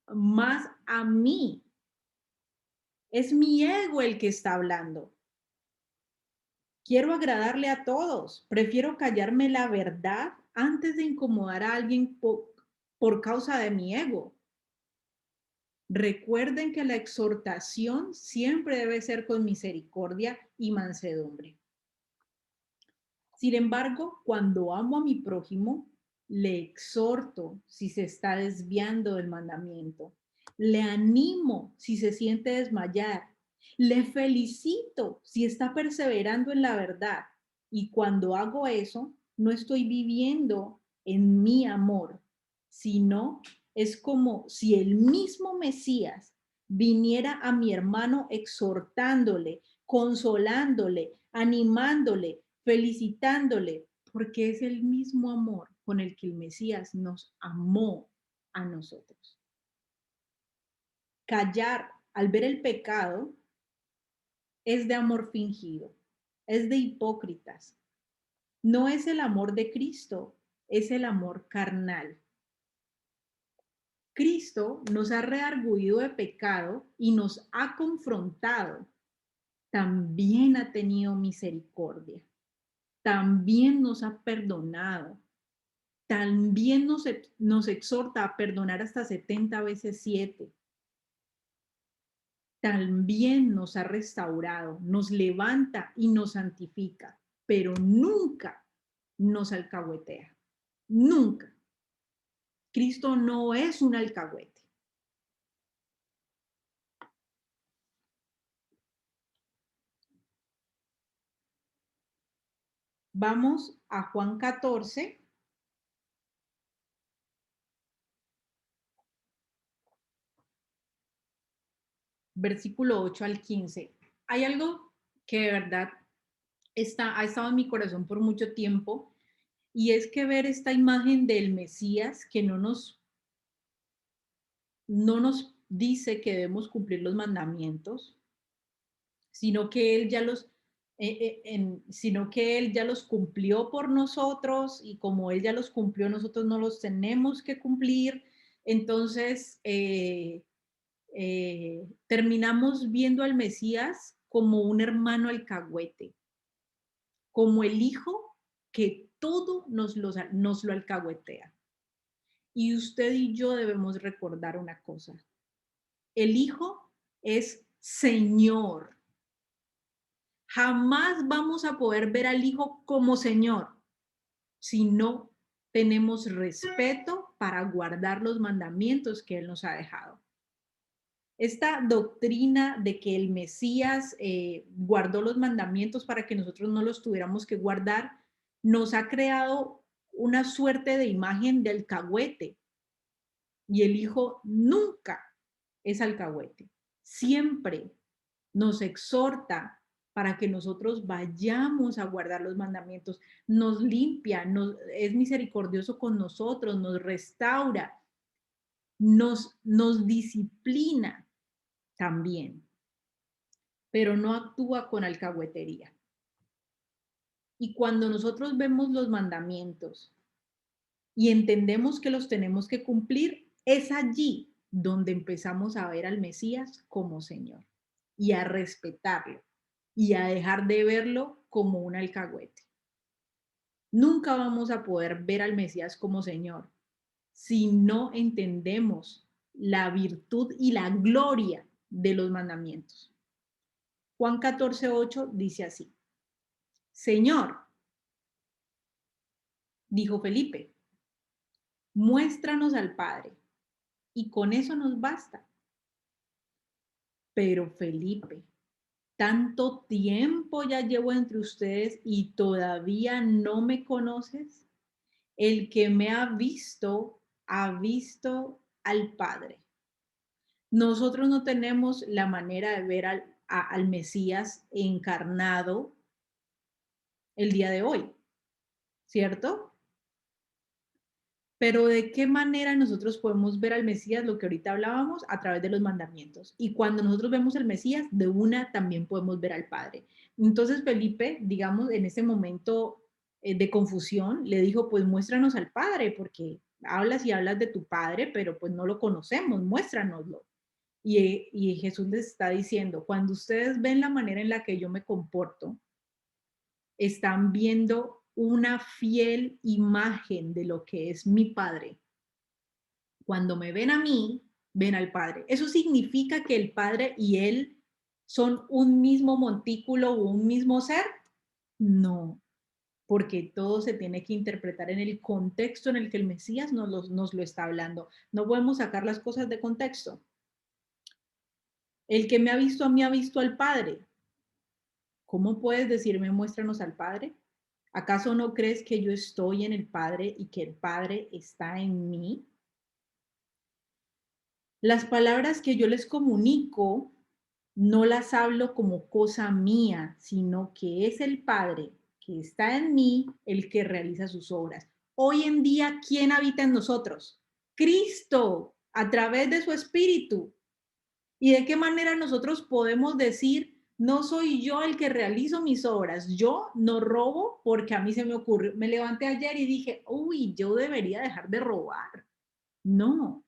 Speaker 1: más a mí. Es mi ego el que está hablando. Quiero agradarle a todos. Prefiero callarme la verdad antes de incomodar a alguien por causa de mi ego. Recuerden que la exhortación siempre debe ser con misericordia y mansedumbre. Sin embargo, cuando amo a mi prójimo, le exhorto si se está desviando del mandamiento. Le animo si se siente desmayar. Le felicito si está perseverando en la verdad. Y cuando hago eso, no estoy viviendo en mi amor, sino es como si el mismo Mesías viniera a mi hermano exhortándole, consolándole, animándole, felicitándole, porque es el mismo amor con el que el Mesías nos amó a nosotros. Callar al ver el pecado es de amor fingido, es de hipócritas. No es el amor de Cristo, es el amor carnal. Cristo nos ha redarguido de pecado y nos ha confrontado. También ha tenido misericordia. También nos ha perdonado. También nos exhorta a perdonar hasta 70 veces 7. También nos ha restaurado, nos levanta y nos santifica, pero nunca nos alcahuetea. Nunca. Cristo no es un alcahuete. Vamos a Juan 14, versículo 8 al 15. Hay algo que de verdad ha estado en mi corazón por mucho tiempo, y es que ver esta imagen del Mesías que no nos dice que debemos cumplir los mandamientos, sino que Él ya sino que Él ya los cumplió por nosotros, y como Él ya los cumplió, nosotros no los tenemos que cumplir. Entonces, terminamos viendo al Mesías como un hermano alcahuete, como el hijo que todo nos lo alcahuetea. Y usted y yo debemos recordar una cosa: el hijo es Señor. Jamás vamos a poder ver al hijo como Señor si no tenemos respeto para guardar los mandamientos que Él nos ha dejado. Esta doctrina de que el Mesías guardó los mandamientos para que nosotros no los tuviéramos que guardar, nos ha creado una suerte de imagen de alcahuete, y el Hijo nunca es alcahuete. Siempre nos exhorta para que nosotros vayamos a guardar los mandamientos, nos limpia, es misericordioso con nosotros, nos restaura, nos disciplina también, pero no actúa con alcahuetería. Y cuando nosotros vemos los mandamientos y entendemos que los tenemos que cumplir, es allí donde empezamos a ver al Mesías como Señor y a respetarlo y a dejar de verlo como un alcahuete. Nunca vamos a poder ver al Mesías como Señor si no entendemos la virtud y la gloria de los mandamientos. Juan 14:8 dice así: Señor, dijo Felipe, muéstranos al Padre, y con eso nos basta. Pero Felipe, tanto tiempo ya llevo entre ustedes y todavía no me conoces. El que me ha visto al Padre. Nosotros no tenemos la manera de ver al Mesías encarnado el día de hoy, ¿cierto? Pero ¿de qué manera nosotros podemos ver al Mesías, lo que ahorita hablábamos, a través de los mandamientos? Y cuando nosotros vemos al Mesías, de una también podemos ver al Padre. Entonces Felipe, digamos, en ese momento de confusión, le dijo, pues muéstranos al Padre, porque hablas y hablas de tu Padre, pero pues no lo conocemos, muéstranoslo. Y Jesús les está diciendo, cuando ustedes ven la manera en la que yo me comporto, están viendo una fiel imagen de lo que es mi Padre. Cuando me ven a mí, ven al Padre. ¿Eso significa que el Padre y Él son un mismo montículo o un mismo ser? No, porque todo se tiene que interpretar en el contexto en el que el Mesías nos lo está hablando. No podemos sacar las cosas de contexto. El que me ha visto a mí ha visto al Padre. ¿Cómo puedes decirme muéstranos al Padre? ¿Acaso no crees que yo estoy en el Padre y que el Padre está en mí? Las palabras que yo les comunico no las hablo como cosa mía, sino que es el Padre que está en mí el que realiza sus obras. Hoy en día, ¿quién habita en nosotros? Cristo, a través de su Espíritu. ¿Y de qué manera nosotros podemos decir, no soy yo el que realizo mis obras? Yo no robo porque a mí se me ocurrió, me levanté ayer y dije, uy, yo debería dejar de robar. No,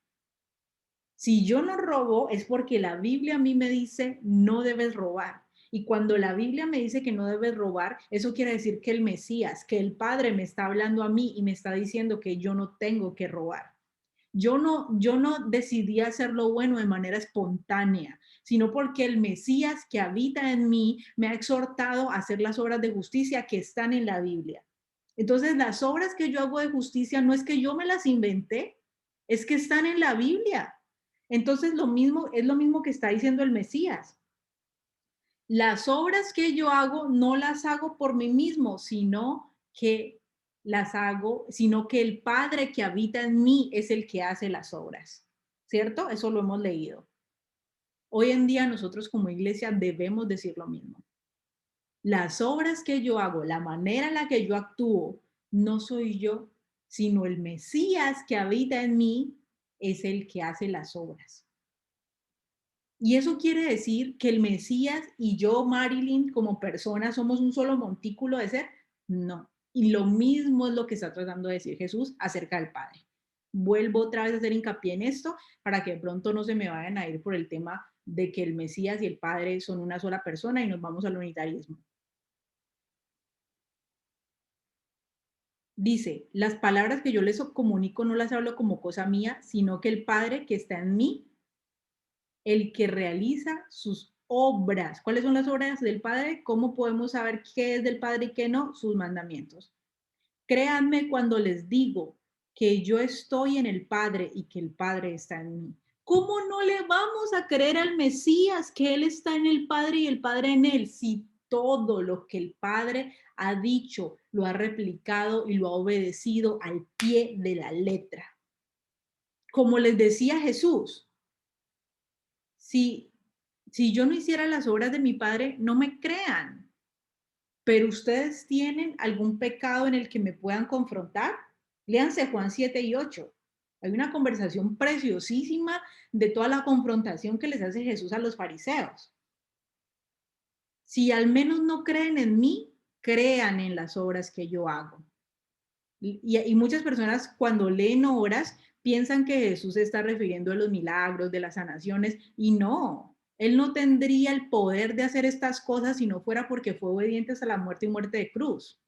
Speaker 1: si yo no robo es porque la Biblia a mí me dice no debes robar. Y cuando la Biblia me dice que no debes robar, eso quiere decir que el Mesías, que el Padre me está hablando a mí y me está diciendo que yo no tengo que robar. Yo no decidí hacer lo bueno de manera espontánea, sino porque el Mesías que habita en mí me ha exhortado a hacer las obras de justicia que están en la Biblia. Entonces, las obras que yo hago de justicia no es que yo me las inventé, es que están en la Biblia. Entonces, lo mismo es lo mismo que está diciendo el Mesías. Las obras que yo hago no las hago por mí mismo, sino que el Padre que habita en mí es el que hace las obras. ¿Cierto? Eso lo hemos leído. Hoy en día nosotros como iglesia debemos decir lo mismo. Las obras que yo hago, la manera en la que yo actúo, no soy yo, sino el Mesías que habita en mí es el que hace las obras. Y eso quiere decir que el Mesías y yo, Marilyn, como persona, somos un solo montículo de ser. No. Y lo mismo es lo que está tratando de decir Jesús acerca del Padre. Vuelvo otra vez a hacer hincapié en esto para que de pronto no se me vayan a ir por el tema de que el Mesías y el Padre son una sola persona y nos vamos al unitarismo. Dice, las palabras que yo les comunico no las hablo como cosa mía, sino que el Padre que está en mí, el que realiza sus obras. ¿Cuáles son las obras del Padre? ¿Cómo podemos saber qué es del Padre y qué no? Sus mandamientos. Créanme cuando les digo que yo estoy en el Padre y que el Padre está en mí. ¿Cómo no le vamos a creer al Mesías que Él está en el Padre y el Padre en Él? Si todo lo que el Padre ha dicho lo ha replicado y lo ha obedecido al pie de la letra. Como les decía Jesús, si, si yo no hiciera las obras de mi Padre, no me crean. Pero ustedes tienen algún pecado en el que me puedan confrontar. Léanse Juan 7 y 8. Hay una conversación preciosísima de toda la confrontación que les hace Jesús a los fariseos. Si al menos no creen en mí, crean en las obras que yo hago. Y muchas personas cuando leen obras piensan que Jesús se está refiriendo a los milagros, de las sanaciones, y no, él no tendría el poder de hacer estas cosas si no fuera porque fue obediente hasta la muerte y muerte de cruz.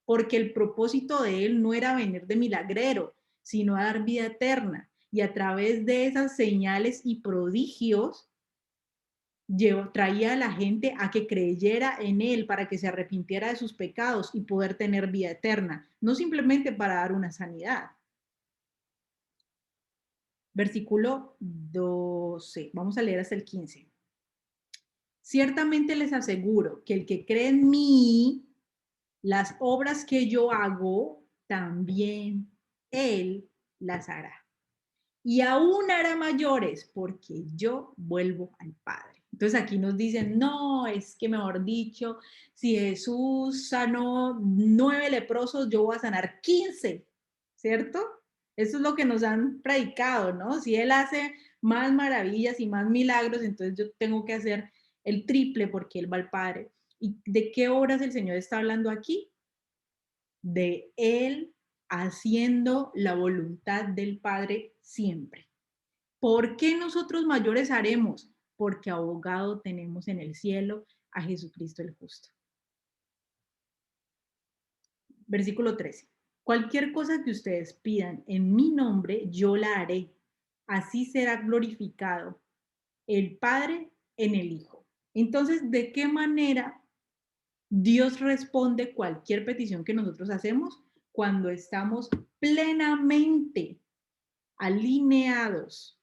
Speaker 1: Porque el propósito de él no era venir de milagrero, sino a dar vida eterna. Y a través de esas señales y prodigios, traía a la gente a que creyera en él para que se arrepintiera de sus pecados y poder tener vida eterna, no simplemente para dar una sanidad. Versículo 12, vamos a leer hasta el 15. Ciertamente les aseguro que el que cree en mí, las obras que yo hago, también él las hará. Y aún hará mayores, porque yo vuelvo al Padre. Entonces aquí nos dicen, no, es que mejor dicho, si Jesús sanó 9 leprosos, yo voy a sanar 15, ¿cierto? Eso es lo que nos han predicado, ¿no? Si Él hace más maravillas y más milagros, entonces yo tengo que hacer el triple porque Él va al Padre. ¿Y de qué obras el Señor está hablando aquí? De Él haciendo la voluntad del Padre siempre. ¿Por qué nosotros mayores haremos? Porque abogado tenemos en el cielo a Jesucristo el justo. Versículo 13. Cualquier cosa que ustedes pidan en mi nombre, yo la haré. Así será glorificado el Padre en el Hijo. Entonces, ¿de qué manera Dios responde cualquier petición que nosotros hacemos? Cuando estamos plenamente alineados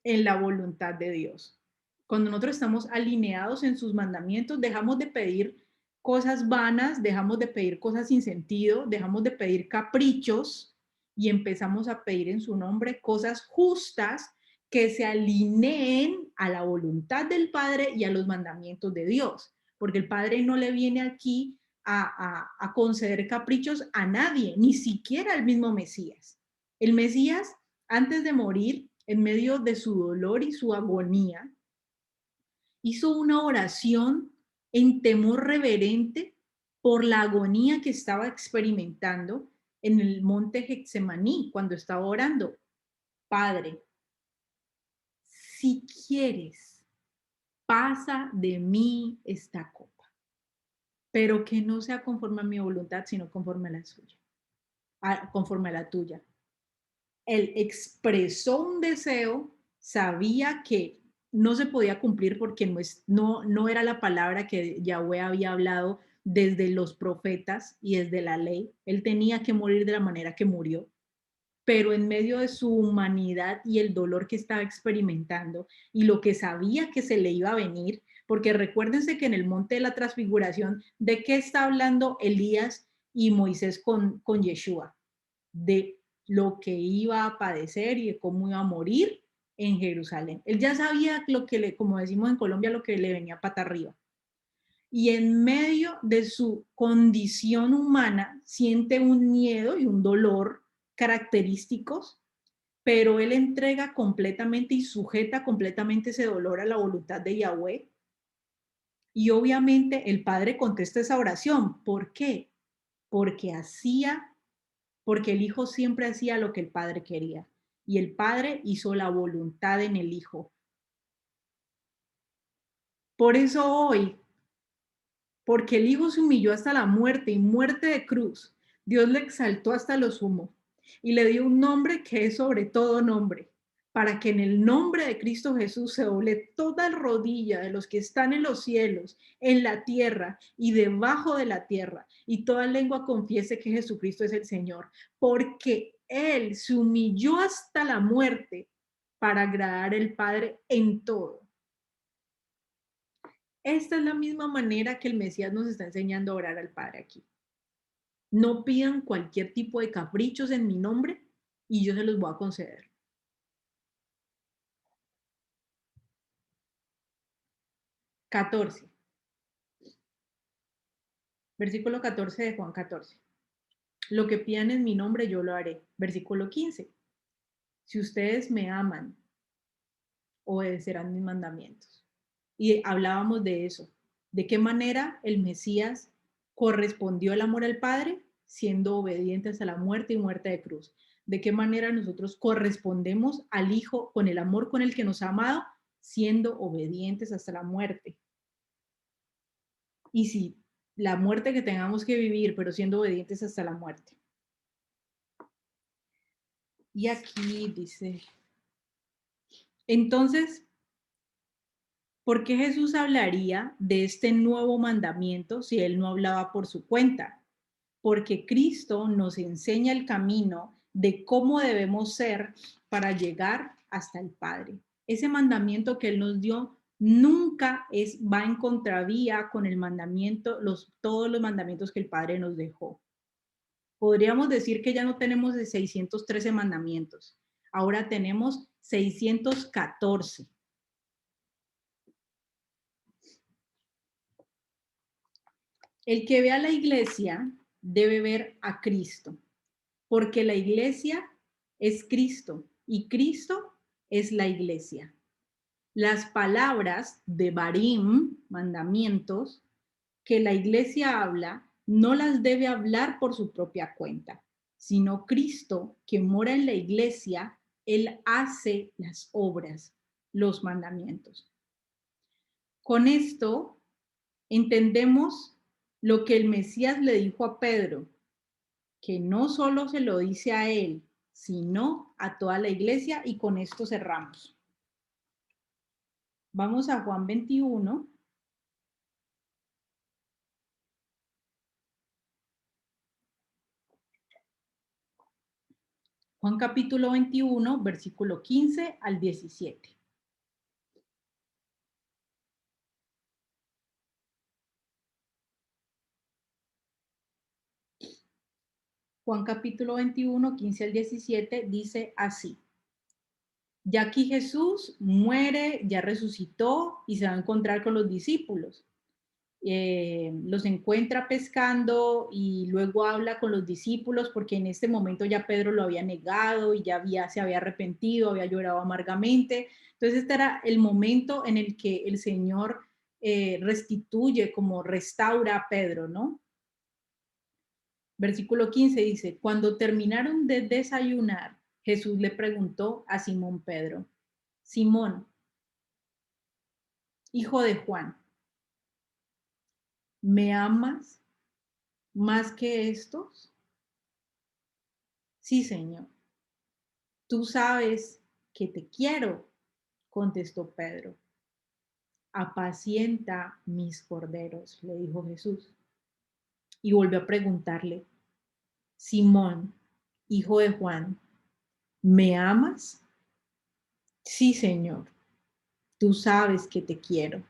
Speaker 1: en la voluntad de Dios. Cuando nosotros estamos alineados en sus mandamientos, dejamos de pedir cosas vanas, dejamos de pedir cosas sin sentido, dejamos de pedir caprichos y empezamos a pedir en su nombre cosas justas que se alineen a la voluntad del Padre y a los mandamientos de Dios. Porque el Padre no le viene aquí a conceder caprichos a nadie, ni siquiera al mismo Mesías. El Mesías, antes de morir, en medio de su dolor y su agonía, hizo una oración en temor reverente por la agonía que estaba experimentando en el monte Getsemaní cuando estaba orando. Padre, si quieres, pasa de mí esta copa, pero que no sea conforme a mi voluntad, sino conforme a la suya, conforme a la tuya. Él expresó un deseo, sabía que no se podía cumplir porque no era la palabra que Yahweh había hablado desde los profetas y desde la ley. Él tenía que morir de la manera que murió, pero en medio de su humanidad y el dolor que estaba experimentando y lo que sabía que se le iba a venir, porque recuérdense que en el monte de la transfiguración, ¿de qué está hablando Elías y Moisés con Yeshua? De lo que iba a padecer y de cómo iba a morir en Jerusalén. Él ya sabía lo que le, como decimos en Colombia, lo que le venía pata arriba. Y en medio de su condición humana siente un miedo y un dolor característicos, pero él entrega completamente y sujeta completamente ese dolor a la voluntad de Yahweh. Y obviamente el Padre contesta esa oración. ¿Por qué? Porque porque el Hijo siempre hacía lo que el Padre quería y el Padre hizo la voluntad en el Hijo. Por eso hoy, porque el Hijo se humilló hasta la muerte y muerte de cruz, Dios le exaltó hasta lo sumo y le dio un nombre que es sobre todo nombre, para que en el nombre de Cristo Jesús se doble toda rodilla de los que están en los cielos, en la tierra y debajo de la tierra, y toda lengua confiese que Jesucristo es el Señor, porque Él se humilló hasta la muerte para agradar al Padre en todo. Esta es la misma manera que el Mesías nos está enseñando a orar al Padre aquí. No pidan cualquier tipo de caprichos en mi nombre y yo se los voy a conceder. 14. Versículo 14 de Juan 14. Lo que pidan en mi nombre yo lo haré. Versículo 15. Si ustedes me aman, obedecerán mis mandamientos. Y hablábamos de eso. ¿De qué manera el Mesías correspondió el amor al Padre? Siendo obedientes a la muerte y muerte de cruz. ¿De qué manera nosotros correspondemos al Hijo con el amor con el que nos ha amado? Siendo obedientes hasta la muerte. Y si la muerte que tengamos que vivir, pero siendo obedientes hasta la muerte. Y aquí dice, entonces, ¿Por qué Jesús hablaría de este nuevo mandamiento si él no hablaba por su cuenta? Porque Cristo nos enseña el camino de cómo debemos ser para llegar hasta el Padre. Ese mandamiento que él nos dio nunca va en contravía con el mandamiento, todos los mandamientos que el Padre nos dejó. Podríamos decir que ya no tenemos de 613 mandamientos, ahora tenemos 614. El que ve a la iglesia debe ver a Cristo, porque la iglesia es Cristo y Cristo es la iglesia. Las palabras de Barim, mandamientos, que la iglesia habla, no las debe hablar por su propia cuenta, sino Cristo, que mora en la iglesia, él hace las obras, los mandamientos. Con esto entendemos lo que el Mesías le dijo a Pedro, que no solo se lo dice a él, sino a toda la iglesia, y con esto cerramos. Vamos a Juan 21. Juan capítulo 21, versículo 15 al 17. Juan capítulo 21, 15 al 17 dice así. Ya aquí Jesús muere, ya resucitó y se va a encontrar con los discípulos. Los encuentra pescando y luego habla con los discípulos porque en este momento ya Pedro lo había negado y se había arrepentido, había llorado amargamente. Entonces este era el momento en el que el Señor restituye, como restaura a Pedro, ¿no? Versículo 15 dice, cuando terminaron de desayunar, Jesús le preguntó a Simón Pedro, Simón, hijo de Juan, ¿me amas más que estos? Sí, Señor. Tú sabes que te quiero, contestó Pedro. Apacienta mis corderos, le dijo Jesús. Y volvió a preguntarle, Simón, hijo de Juan, ¿me amas? Sí, Señor, tú sabes que te quiero.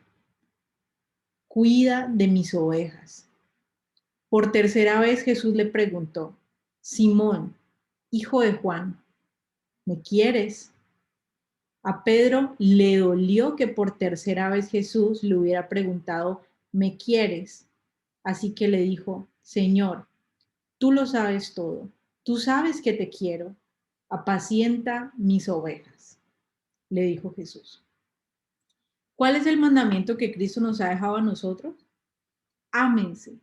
Speaker 1: Cuida de mis ovejas. Por tercera vez Jesús le preguntó, Simón, hijo de Juan, ¿me quieres? A Pedro le dolió que por tercera vez Jesús le hubiera preguntado, ¿me quieres? Así que le dijo, Señor, tú lo sabes todo, tú sabes que te quiero, apacienta mis ovejas, le dijo Jesús. ¿Cuál es el mandamiento que Cristo nos ha dejado a nosotros? Ámense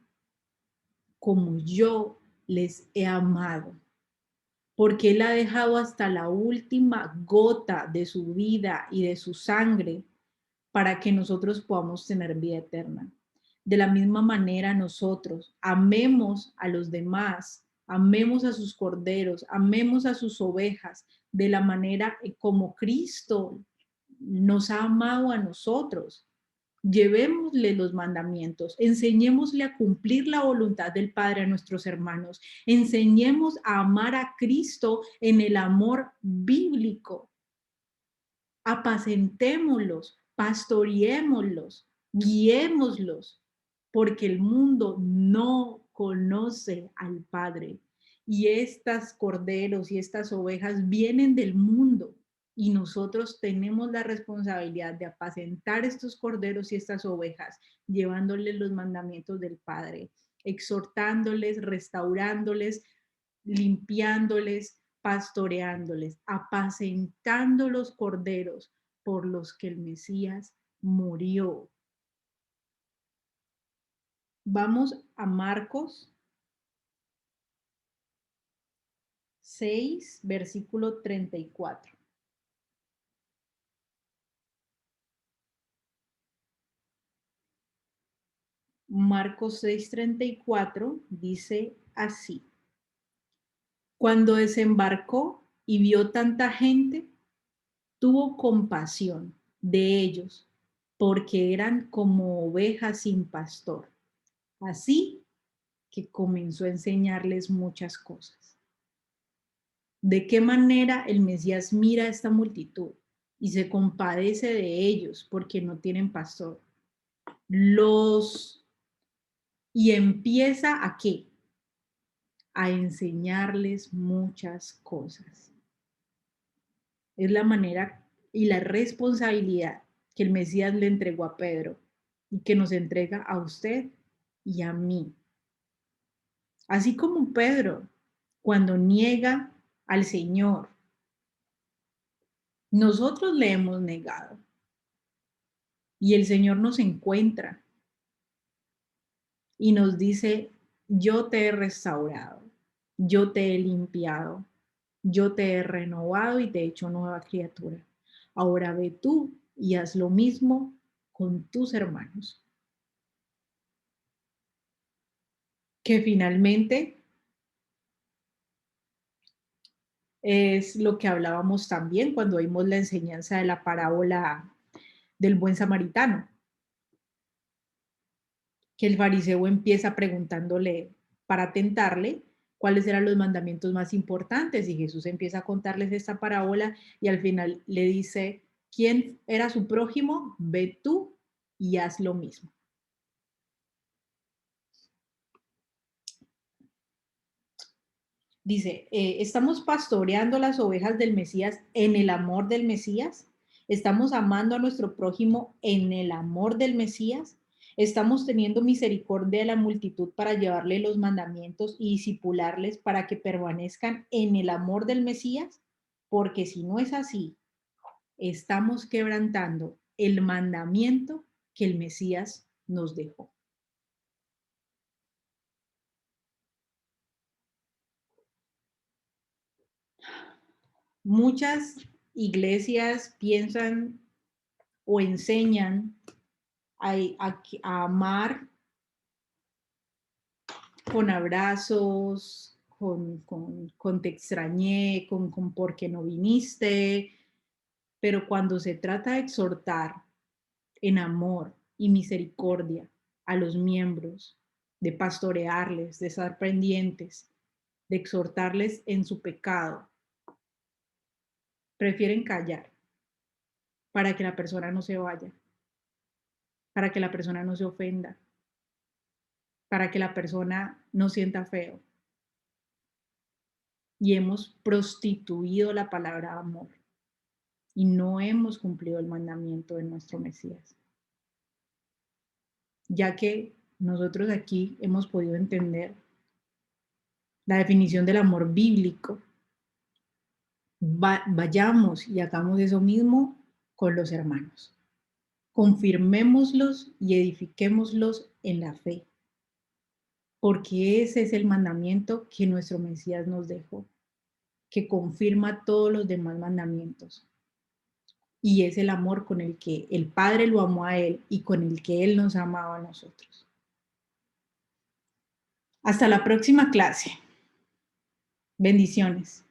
Speaker 1: como yo les he amado, porque Él ha dejado hasta la última gota de su vida y de su sangre para que nosotros podamos tener vida eterna. De la misma manera nosotros amemos a los demás, amemos a sus corderos, amemos a sus ovejas, de la manera como Cristo nos ha amado a nosotros. Llevémosle los mandamientos, enseñémosle a cumplir la voluntad del Padre a nuestros hermanos, enseñemos a amar a Cristo en el amor bíblico, apacentémoslos, pastoreémoslos, guiémoslos, porque el mundo no conoce al Padre. Y estas corderos y estas ovejas vienen del mundo y nosotros tenemos la responsabilidad de apacentar estos corderos y estas ovejas, llevándoles los mandamientos del Padre, exhortándoles, restaurándoles, limpiándoles, pastoreándoles, apacentando los corderos por los que el Mesías murió. Vamos a Marcos 6, versículo 34. Marcos 6:34 dice así. Cuando desembarcó y vio tanta gente, tuvo compasión de ellos porque eran como ovejas sin pastor. Así que comenzó a enseñarles muchas cosas. ¿De qué manera el Mesías mira a esta multitud y se compadece de ellos porque no tienen pastor? Los y empieza ¿a qué? A enseñarles muchas cosas. Es la manera y la responsabilidad que el Mesías le entregó a Pedro y que nos entrega a usted y a mí. Así como Pedro, cuando niega al Señor, nosotros le hemos negado y el Señor nos encuentra y nos dice, yo te he restaurado, yo te he limpiado, yo te he renovado y te he hecho nueva criatura. Ahora ve tú y haz lo mismo con tus hermanos. Que finalmente es lo que hablábamos también cuando vimos la enseñanza de la parábola del buen samaritano, que el fariseo empieza preguntándole para tentarle cuáles eran los mandamientos más importantes y Jesús empieza a contarles esta parábola y al final le dice, ¿quién era su prójimo? Ve tú y haz lo mismo. Dice, ¿estamos pastoreando las ovejas del Mesías en el amor del Mesías? ¿Estamos amando a nuestro prójimo en el amor del Mesías? ¿Estamos teniendo misericordia de la multitud para llevarle los mandamientos y disipularles para que permanezcan en el amor del Mesías? Porque si no es así, estamos quebrantando el mandamiento que el Mesías nos dejó. Muchas iglesias piensan o enseñan a amar con abrazos, con te extrañé, con por qué no viniste, pero cuando se trata de exhortar en amor y misericordia a los miembros, de pastorearles, de estar pendientes, de exhortarles en su pecado, prefieren callar para que la persona no se vaya, para que la persona no se ofenda, para que la persona no sienta feo. Y hemos prostituido la palabra amor y no hemos cumplido el mandamiento de nuestro Mesías. Ya que nosotros aquí hemos podido entender la definición del amor bíblico, vayamos y hagamos eso mismo con los hermanos. Confirmémoslos y edifiquémoslos en la fe, porque ese es el mandamiento que nuestro Mesías nos dejó, que confirma todos los demás mandamientos. Y es el amor con el que el Padre lo amó a Él y con el que Él nos amaba a nosotros. Hasta la próxima clase. Bendiciones.